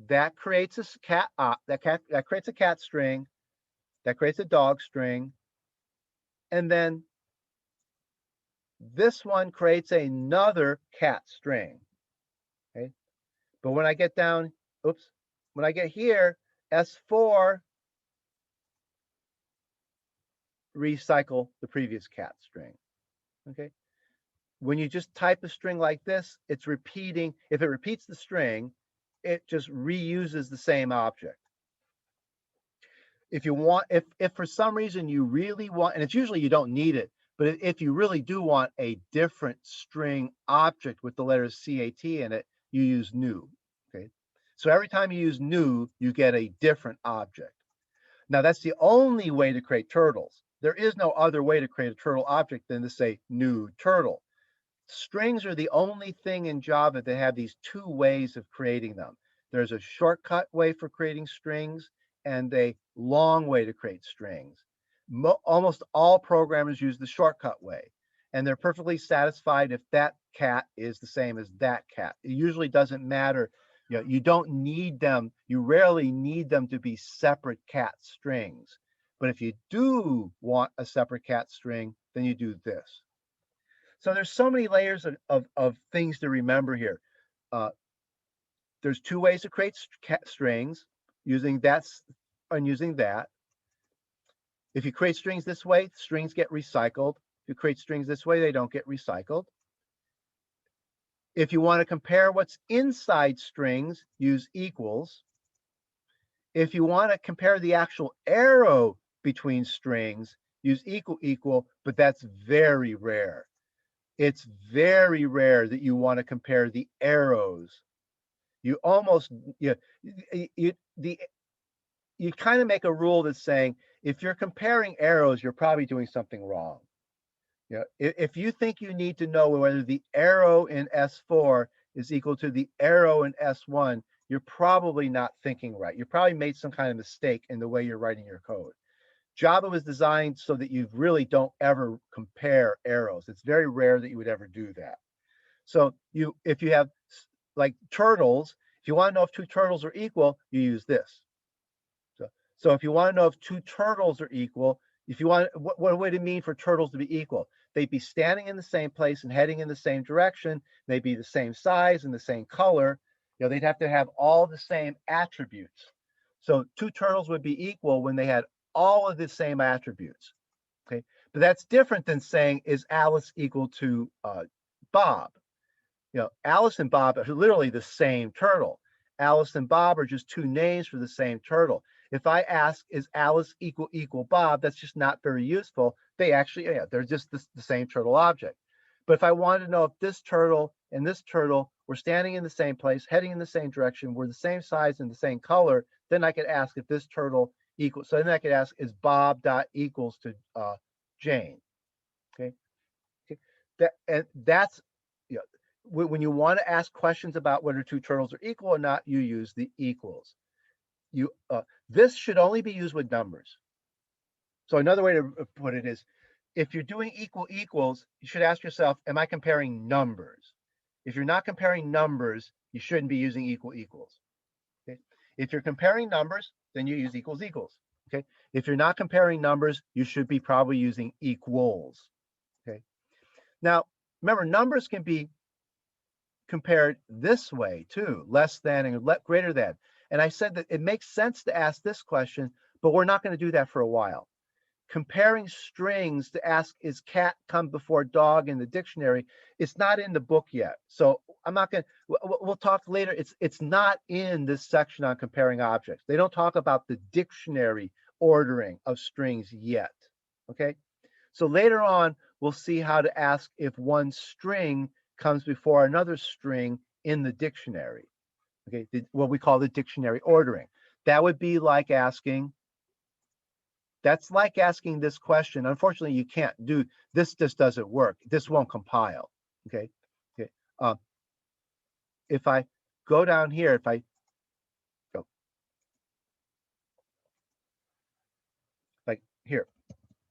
that creates a cat. That creates a cat string. That creates a dog string, and then this one creates another cat string. Okay, but when I get down, when I get here, S4 recycle the previous cat string. Okay, when you just type a string like this, it's repeating. If it repeats the string, it just reuses the same object. If for some reason you really want, and it's usually you don't need it, but if you really do want a different string object with the letters CAT in it, you use new. Okay, so every time you use new, you get a different object. Now that's the only way to create turtles. There is no other way to create a turtle object than to say new turtle. Strings are the only thing in Java that have these two ways of creating them. There's a shortcut way for creating strings and a long way to create strings. Almost all programmers use the shortcut way, and they're perfectly satisfied if that cat is the same as that cat. It usually doesn't matter. You don't need them. You rarely need them to be separate cat strings. But if you do want a separate cat string, then you do this. So there's so many layers of things to remember here. There's two ways to create strings, using that and using that. If you create strings this way, strings get recycled. If you create strings this way, they don't get recycled. If you want to compare what's inside strings, use equals. If you want to compare the actual arrow between strings, use equal, but that's very rare. It's very rare that you want to compare the arrows. You almost, you kind of make a rule that's saying if you're comparing arrows, you're probably doing something wrong. If you think you need to know whether the arrow in S4 is equal to the arrow in S1, you're probably not thinking right. You probably made some kind of mistake in the way you're writing your code. Java was designed so that you really don't ever compare arrows. It's very rare that you would ever do that. So if you have like turtles, if you want to know if two turtles are equal, you use this. So if you want to know if two turtles are equal, if you want, what would it mean for turtles to be equal? They'd be standing in the same place and heading in the same direction. They'd be the same size and the same color. They'd have to have all the same attributes. So two turtles would be equal when they had all of the same attributes. Okay, but that's different than saying, is Alice equal to Bob? Alice and Bob are literally the same turtle. Alice and Bob are just two names for the same turtle. If I ask, is Alice equal Bob, that's just not very useful. They actually, they're just the same turtle object. But if I wanted to know if this turtle and this turtle were standing in the same place, heading in the same direction, were the same size and the same color, then I could ask if this turtle equals. So then I could ask, is Bob dot equals to Jane? Okay. That's, you know, when you want to ask questions about whether two turtles are equal or not, you use the equals. This should only be used with numbers. So another way to put it is, if you're doing equals, you should ask yourself, am I comparing numbers? If you're not comparing numbers, you shouldn't be using equals. Okay? If you're comparing numbers, then you use equals. Okay? If you're not comparing numbers, you should be probably using equals. Okay? Now, remember, numbers can be compared this way too, less than and greater than. And I said that it makes sense to ask this question, but we're not going to do that for a while. Comparing strings to ask, is cat come before dog in the dictionary? It's not in the book yet. So I'm not going to, we'll talk later. It's not in this section on comparing objects. They don't talk about the dictionary ordering of strings yet. Okay. So later on, we'll see how to ask if one string comes before another string in the dictionary. Okay. What we call the dictionary ordering. That would be like asking, that's like asking this question. Unfortunately, you can't do this. Just doesn't work. This won't compile. Okay. Okay. If I go down here, if I go like here,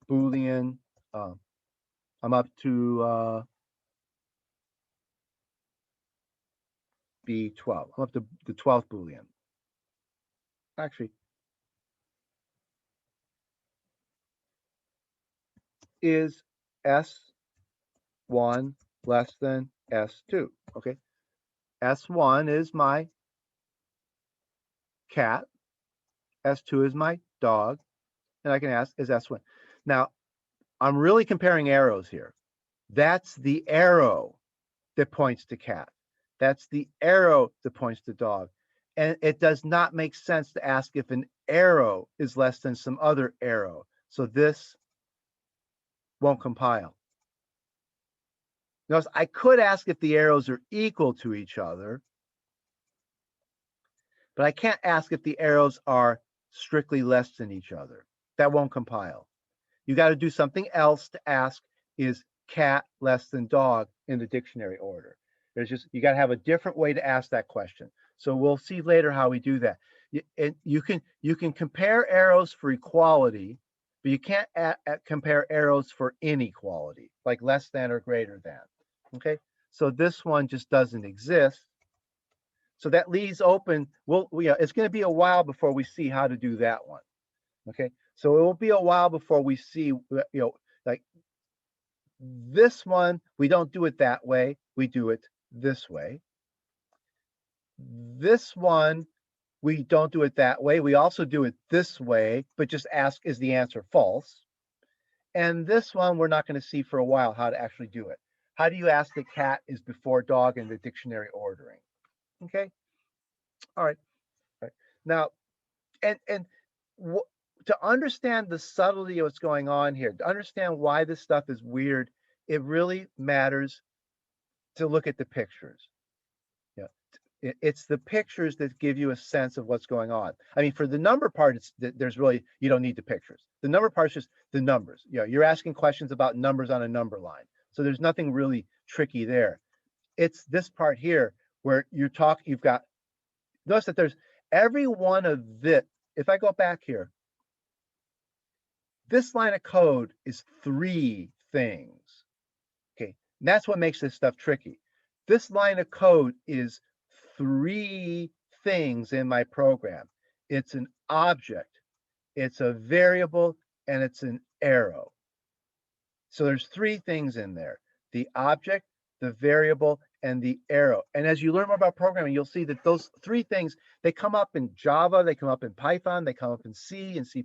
Boolean, I'm up to B12. I'm up to the 12th Boolean. Actually, is S1 less than S2? Okay. S1 is my cat. S2 is my dog. And I can ask, is S1? Now, I'm really comparing arrows here. That's the arrow that points to cat. That's the arrow that points to dog. And it does not make sense to ask if an arrow is less than some other arrow. So this won't compile. Notice I could ask if the arrows are equal to each other, but I can't ask if the arrows are strictly less than each other. That won't compile. You got to do something else to ask, is cat less than dog in the dictionary order? You got to have a different way to ask that question. So we'll see later how we do that. You can compare arrows for equality, but you can't compare arrows for inequality, like less than or greater than. Okay, so this one just doesn't exist. So that leaves open. It's going to be a while before we see how to do that one. Okay, so it will be a while before we see, like this one, we don't do it that way. We do it this way. This one, we don't do it that way. We also do it this way, but just ask, is the answer false? And this one, we're not going to see for a while how to actually do it. How do you ask the cat is before dog in the dictionary ordering? Okay. All right. All right. Now, to understand the subtlety of what's going on here, to understand why this stuff is weird, it really matters to look at the pictures. It's the pictures that give you a sense of what's going on. I mean, for the number part, there's really, you don't need the pictures. The number part is just the numbers. You're asking questions about numbers on a number line. So there's nothing really tricky there. It's this part here where you've got, notice that there's every one of this. If I go back here, this line of code is 3 things. Okay, and that's what makes this stuff tricky. This line of code is 3 things in my program. It's an object, it's a variable, and it's an arrow. So there's 3 things in there: the object, the variable, and the arrow. And as you learn more about programming, you'll see that those 3 things, they come up in Java, they come up in Python, they come up in C and C++.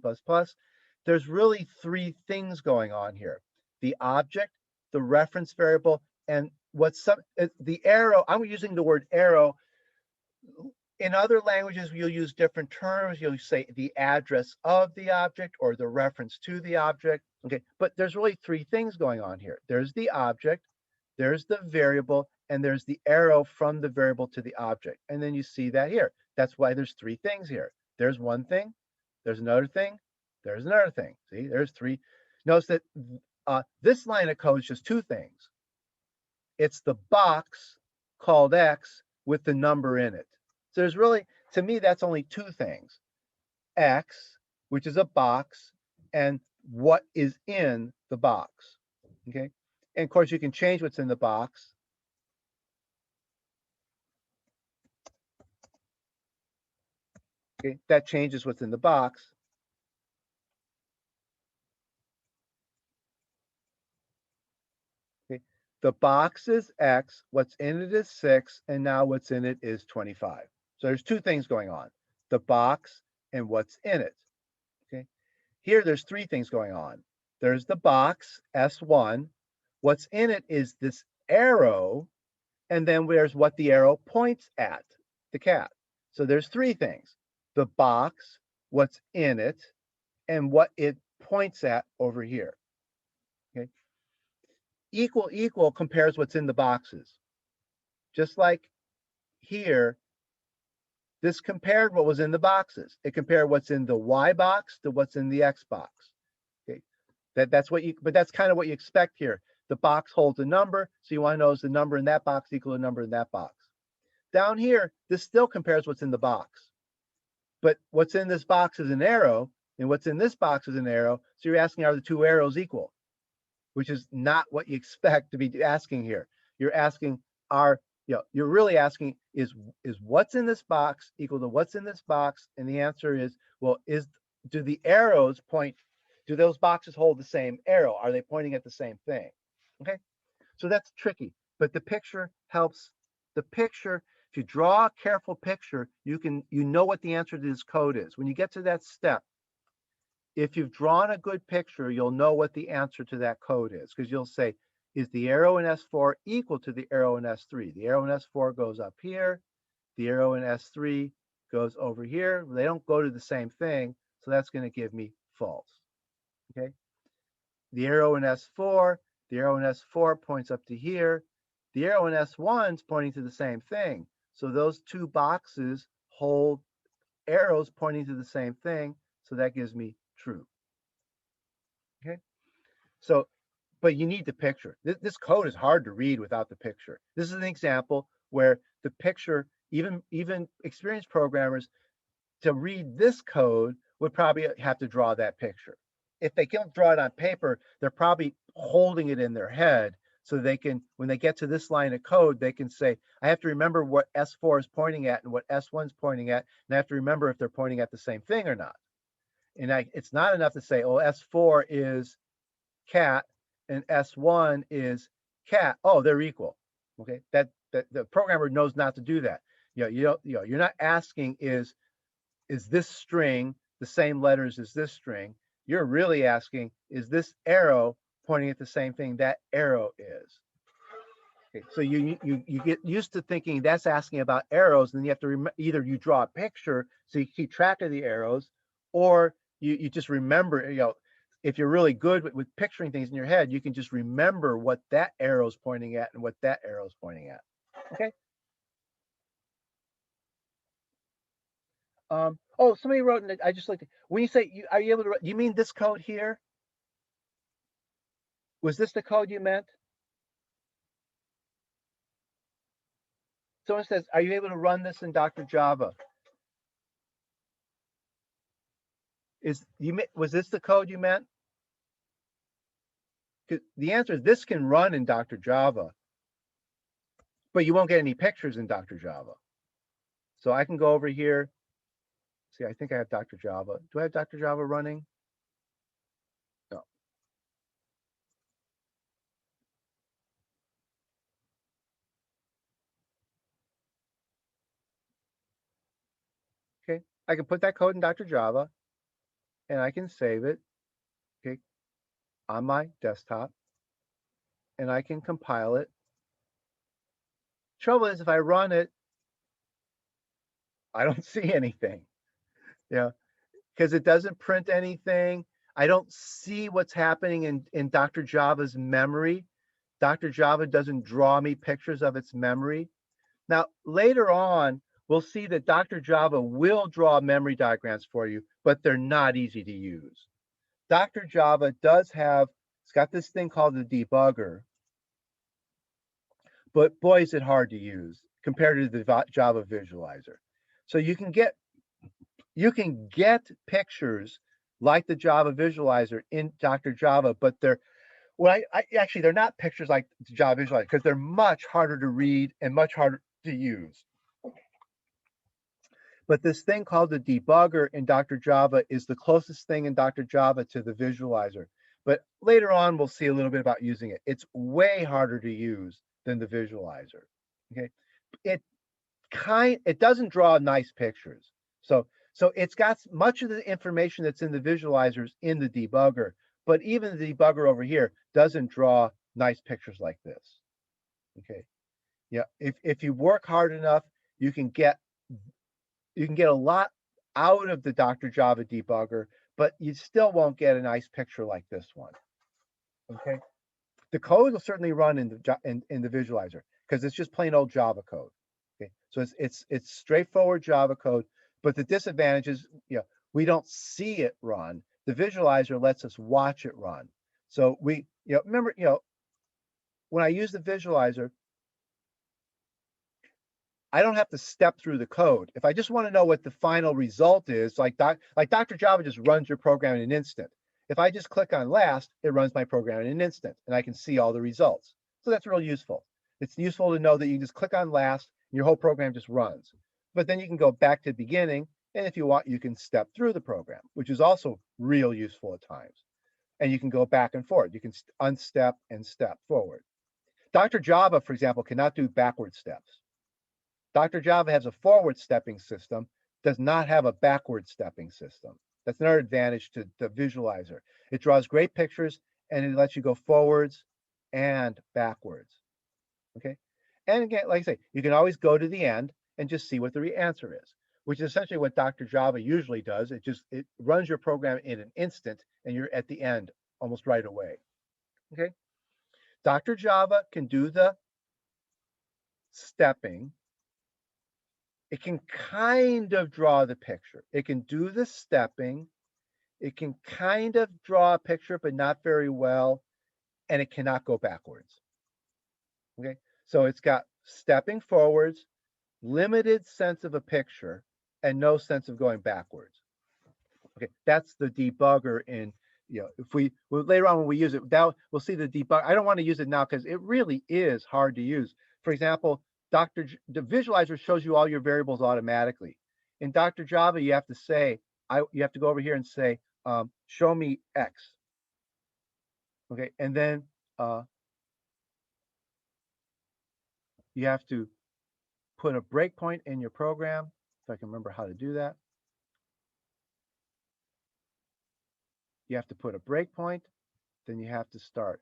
There's really 3 things going on here: the object, the reference variable, and the arrow. I'm using the word arrow. In other languages, you'll use different terms. You'll say the address of the object or the reference to the object. Okay, but there's really 3 things going on here. There's the object, there's the variable, and there's the arrow from the variable to the object. And then you see that here. That's why there's 3 things here. There's one thing, there's another thing, there's another thing. See, there's 3. Notice that this line of code is just 2 things. It's the box called X with the number in it. So there's really, to me, that's only two things. X, which is a box, and what is in the box. Okay. And of course, you can change what's in the box. Okay. That changes what's in the box. Okay. The box is X, what's in it is 6, and now what's in it is 25. So there's two things going on, the box and what's in it. Okay. Here, there's three things going on. There's the box, S1. What's in it is this arrow, and then there's what the arrow points at, the cat. So there's three things, the box, what's in it, and what it points at over here. Okay. Equal, equal compares what's in the boxes. Just like here, this compared what was in the boxes. It compared what's in the Y box to what's in the X box. Okay. That's what you, but that's kind of what you expect here. The box holds a number, so you want to know is the number in that box equal to the number in that box. Down here, this still compares what's in the box. But what's in this box is an arrow, and what's in this box is an arrow. So you're asking, are the two arrows equal? Which is not what you expect to be asking here. You're asking, you're really asking, is what's in this box equal to what's in this box? And the answer is, well, do the arrows point, do those boxes hold the same arrow? Are they pointing at the same thing? Okay, so that's tricky, but the picture helps. The picture, if you draw a careful picture, you know what the answer to this code is. When you get to that step, if you've drawn a good picture, you'll know what the answer to that code is, because you'll say, is the arrow in S4 equal to the arrow in S3? The arrow in S4 goes up here. The arrow in S3 goes over here. They don't go to the same thing, so that's going to give me false. Okay. The arrow in S4, the arrow in S4 points up to here. The arrow in S1 is pointing to the same thing. So those two boxes hold arrows pointing to the same thing. So that gives me true. Okay. So, but you need the picture. This code is hard to read without the picture. This is an example where the picture, even experienced programmers, to read this code would probably have to draw that picture. If they can't draw it on paper, they're probably holding it in their head so they can, when they get to this line of code, they can say, I have to remember what S4 is pointing at and what S1 is pointing at, and I have to remember if they're pointing at the same thing or not. And it's not enough to say, oh, S4 is cat and S1 is cat. Oh, they're equal. Okay, that the programmer knows not to do that. You're not asking is this string the same letters as this string? You're really asking, is this arrow pointing at the same thing that arrow is? Okay, so you get used to thinking that's asking about arrows, and then you have to either you draw a picture so you keep track of the arrows, or you just remember. If you're really good with picturing things in your head, you can just remember what that arrow is pointing at and what that arrow is pointing at. Okay. Oh, somebody wrote, I just looked, when you say, are you able to, do you mean this code here? Was this the code you meant? Someone says, are you able to run this in Dr. Java? Was this the code you meant? The answer is this can run in Dr. Java, but you won't get any pictures in Dr. Java. So I can go over here. See, I think I have Dr. Java. Do I have Dr. Java running? No. Okay, I can put that code in Dr. Java and I can save it, okay, on my desktop, and I can compile it. Trouble is, if I run it, I don't see anything, because it doesn't print anything. I don't see what's happening in Dr. Java's memory. Dr. Java doesn't draw me pictures of its memory. Now, later on, we'll see that Dr. Java will draw memory diagrams for you, but they're not easy to use. Dr. Java does have, it's got this thing called the debugger, but boy, is it hard to use compared to the Java visualizer. So you can get pictures like the Java visualizer in Dr. Java, but they're actually they're not pictures like the Java visualizer because they're much harder to read and much harder to use. But this thing called the debugger in Dr. Java is the closest thing in Dr. Java to the visualizer. But later on, we'll see a little bit about using it. It's way harder to use than the visualizer. Okay, it doesn't draw nice pictures. So it's got much of the information that's in the visualizers in the debugger, but even the debugger over here doesn't draw nice pictures like this. Okay, yeah, if you work hard enough, you can get a lot out of the Dr. Java debugger, but you still won't get a nice picture like this one. Okay, the code will certainly run in the visualizer because it's just plain old Java code. Okay, so it's straightforward Java code, but the disadvantage is, we don't see it run. The visualizer lets us watch it run. So we, remember, when I use the visualizer, I don't have to step through the code. If I just want to know what the final result is, like Dr. Java just runs your program in an instant. If I just click on last, it runs my program in an instant, and I can see all the results. So that's real useful. It's useful to know that you just click on last, and your whole program just runs. But then you can go back to the beginning, and if you want, you can step through the program, which is also real useful at times. And you can go back and forth. You can unstep and step forward. Dr. Java, for example, cannot do backward steps. Dr. Java has a forward stepping system, does not have a backward stepping system. That's another advantage to the visualizer. It draws great pictures and it lets you go forwards and backwards. Okay. And again, like I say, you can always go to the end and just see what the answer is, which is essentially what Dr. Java usually does. It runs your program in an instant and you're at the end almost right away. Okay. Dr. Java can do the stepping. It can kind of draw the picture. It can do the stepping. It can kind of draw a picture, but not very well. And it cannot go backwards. Okay, so it's got stepping forwards, limited sense of a picture, and no sense of going backwards. Okay, that's the debugger in, if later on when we use it, now we'll see the debug. I don't want to use it now because it really is hard to use. For example, the visualizer shows you all your variables automatically. In Dr. Java, you have to say, you have to go over here and say, show me X. Okay, and then you have to put a breakpoint in your program, if I can remember how to do that. You have to put a breakpoint, then you have to start.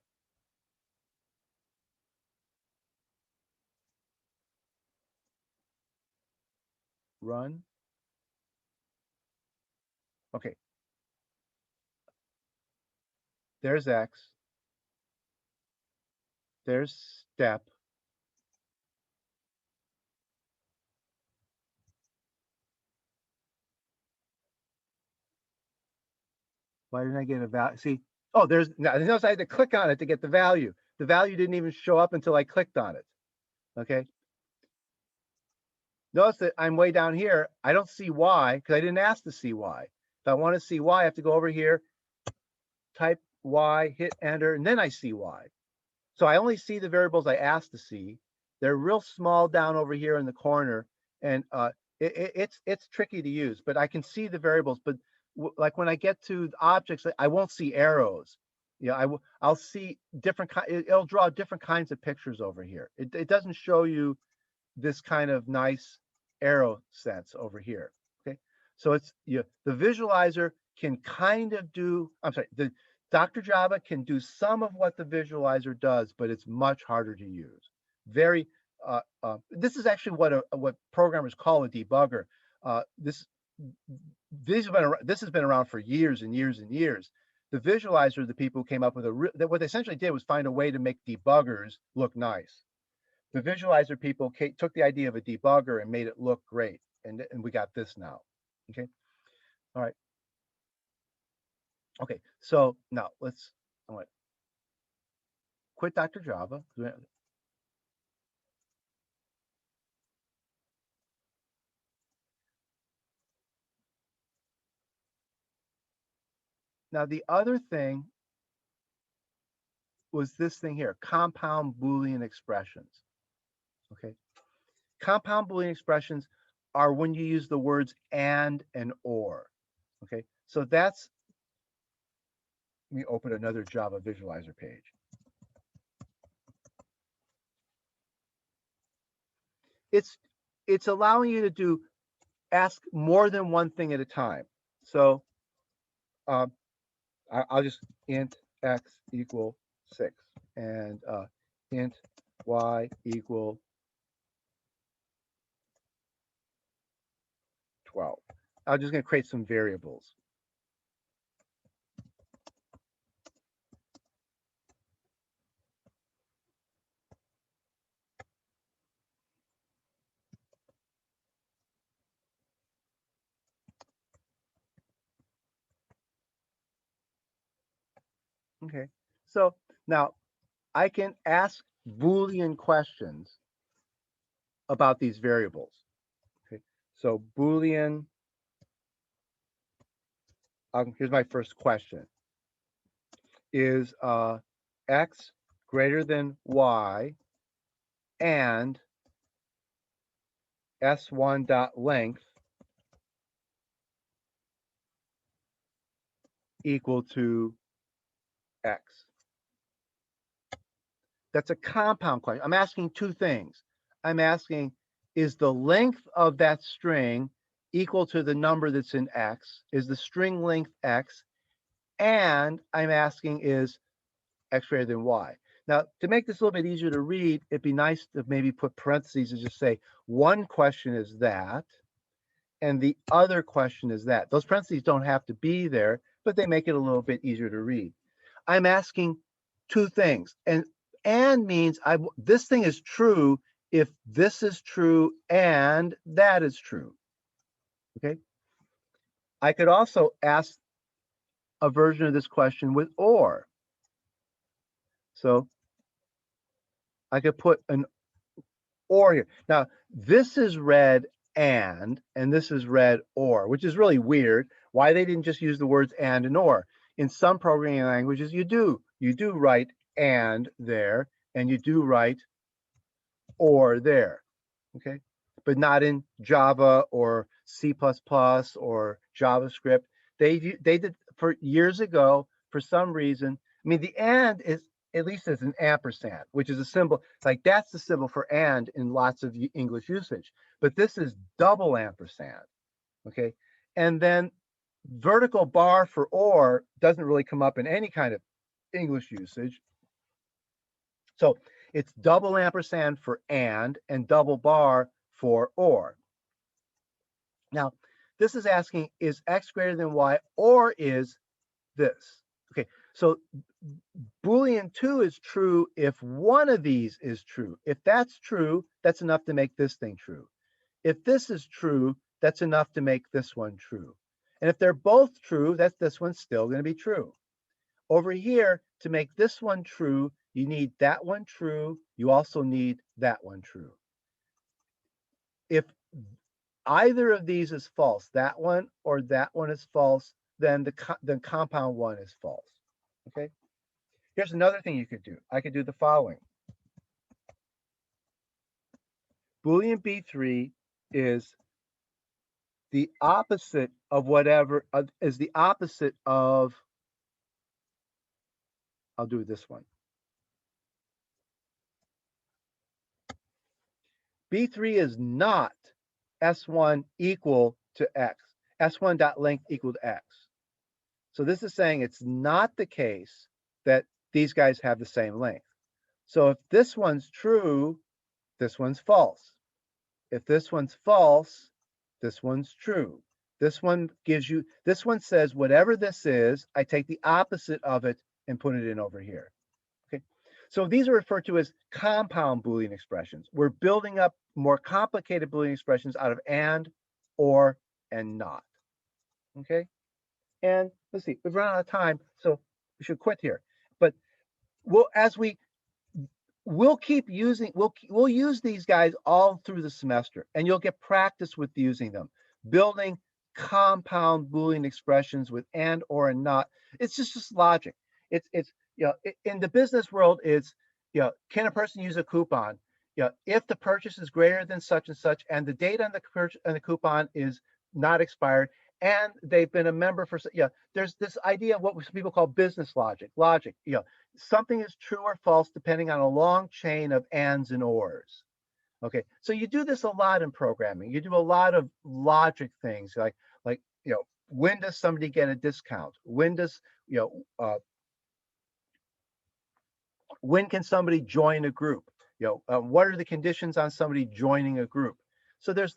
Run. Okay. There's X. There's step. Why didn't I get a value? See, notice I had to click on it to get the value. The value didn't even show up until I clicked on it. Okay. Notice that I'm way down here. I don't see Y because I didn't ask to see Y. If I want to see Y, I have to go over here, type Y, hit enter, and then I see Y. So I only see the variables I asked to see. They're real small down over here in the corner, and it's tricky to use, but I can see the variables. But like when I get to objects, I won't see arrows. I'll see different. It'll draw different kinds of pictures over here. It doesn't show you this kind of nice arrow sets over here. Okay, so it's the visualizer can kind of do. I'm sorry, the Dr. Java can do some of what the visualizer does, but it's much harder to use. This is actually what programmers call a debugger. This has been around for years and years and years. The visualizer, the people who came up with what they essentially did was find a way to make debuggers look nice. The visualizer people took the idea of a debugger and made it look great, and we got this now. Okay, all right. Okay, so now let's quit Dr. Java. Now, the other thing was this thing here, compound Boolean expressions. Okay. Compound Boolean expressions are when you use the words and or. Okay. So that's, let me open another Java visualizer page. It's allowing you to ask more than one thing at a time. So I'll just int x equal 6 and int y equal 12. I'm just going to create some variables. Okay, so now I can ask Boolean questions about these variables. Okay, so Boolean, here's my first question. Is x greater than y and s1.length equal to x? That's a compound question. I'm asking two things. I'm asking, is the length of that string equal to the number that's in x? Is the string length x? And I'm asking, is x greater than y? Now, to make this a little bit easier to read, it'd be nice to maybe put parentheses and just say, one question is that, and the other question is that. Those parentheses don't have to be there, but they make it a little bit easier to read. I'm asking two things, and means this thing is true if this is true and that is true. Okay. I could also ask a version of this question with or. So I could put an or here. Now, this is read and this is read or, which is really weird. Why they didn't just use the words and or. In some programming languages, you do write and there, and you do write or there, okay? But not in Java or C++ or JavaScript. They did for years ago, for some reason. I mean, the and is at least as an ampersand, which is a symbol. Like that's the symbol for and in lots of English usage. But this is double ampersand, okay? And then vertical bar for or doesn't really come up in any kind of English usage. So it's double ampersand for and double bar for or. Now, this is asking, is x greater than y or is this? Okay, so Boolean 2 is true if one of these is true. If that's true, that's enough to make this thing true. If this is true, that's enough to make this one true. And if they're both true, this one's still going to be true. Over here, to make this one true, you need that one true. You also need that one true. If either of these is false, that one or that one is false, then the compound one is false. Okay. Here's another thing you could do. I could do the following. Boolean B3 is the opposite of whatever is the opposite of. I'll do this one. B3 is not S1 equal to X. S1.length equal to X. So this is saying it's not the case that these guys have the same length. So if this one's true, this one's false. If this one's false, this one's true. This one says whatever this is, I take the opposite of it and put it in over here. Okay. So these are referred to as compound Boolean expressions. We're building up more complicated Boolean expressions out of and, or, and not. Okay. And let's see, we've run out of time, so we should quit here. But we'll keep using, we'll use these guys all through the semester, and you'll get practice with using them, building compound Boolean expressions with and, or, and not. It's just logic. It's in the business world, it's can a person use a coupon? If the purchase is greater than such and such, and the date on the coupon is not expired, and they've been a member for there's this idea of what people call business logic. Something is true or false depending on a long chain of ands and ors. Okay, so you do this a lot in programming. You do a lot of logic things like when does somebody get a discount? When does when can somebody join a group? What are the conditions on somebody joining a group? So there's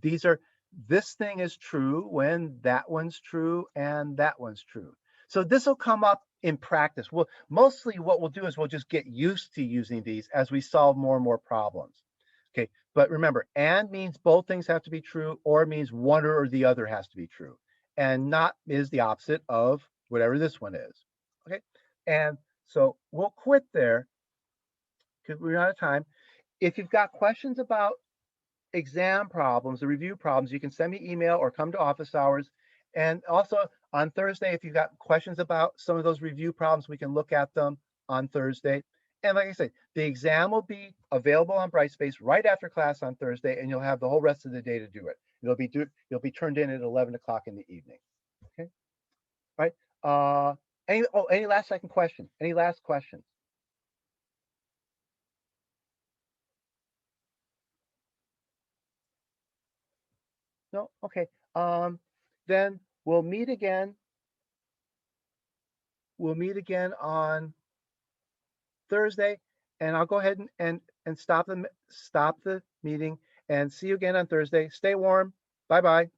these are this thing is true when that one's true and that one's true. So this will come up in practice. Well, mostly what we'll do is we'll just get used to using these as we solve more and more problems. Okay, but remember, and means both things have to be true, or means one or the other has to be true, and not is the opposite of whatever this one is. Okay, and so we'll quit there because we're out of time. If you've got questions about exam problems, the review problems, you can send me email or come to office hours. And also on Thursday, if you've got questions about some of those review problems, we can look at them on Thursday. And like I said, the exam will be available on Brightspace right after class on Thursday, and you'll have the whole rest of the day to do it. You'll be turned in at 11 o'clock in the evening. Okay, all right. Any last second question? Any last questions? No? Okay. Then we'll meet again. We'll meet again on Thursday, and I'll go ahead and stop the meeting and see you again on Thursday. Stay warm. Bye-bye.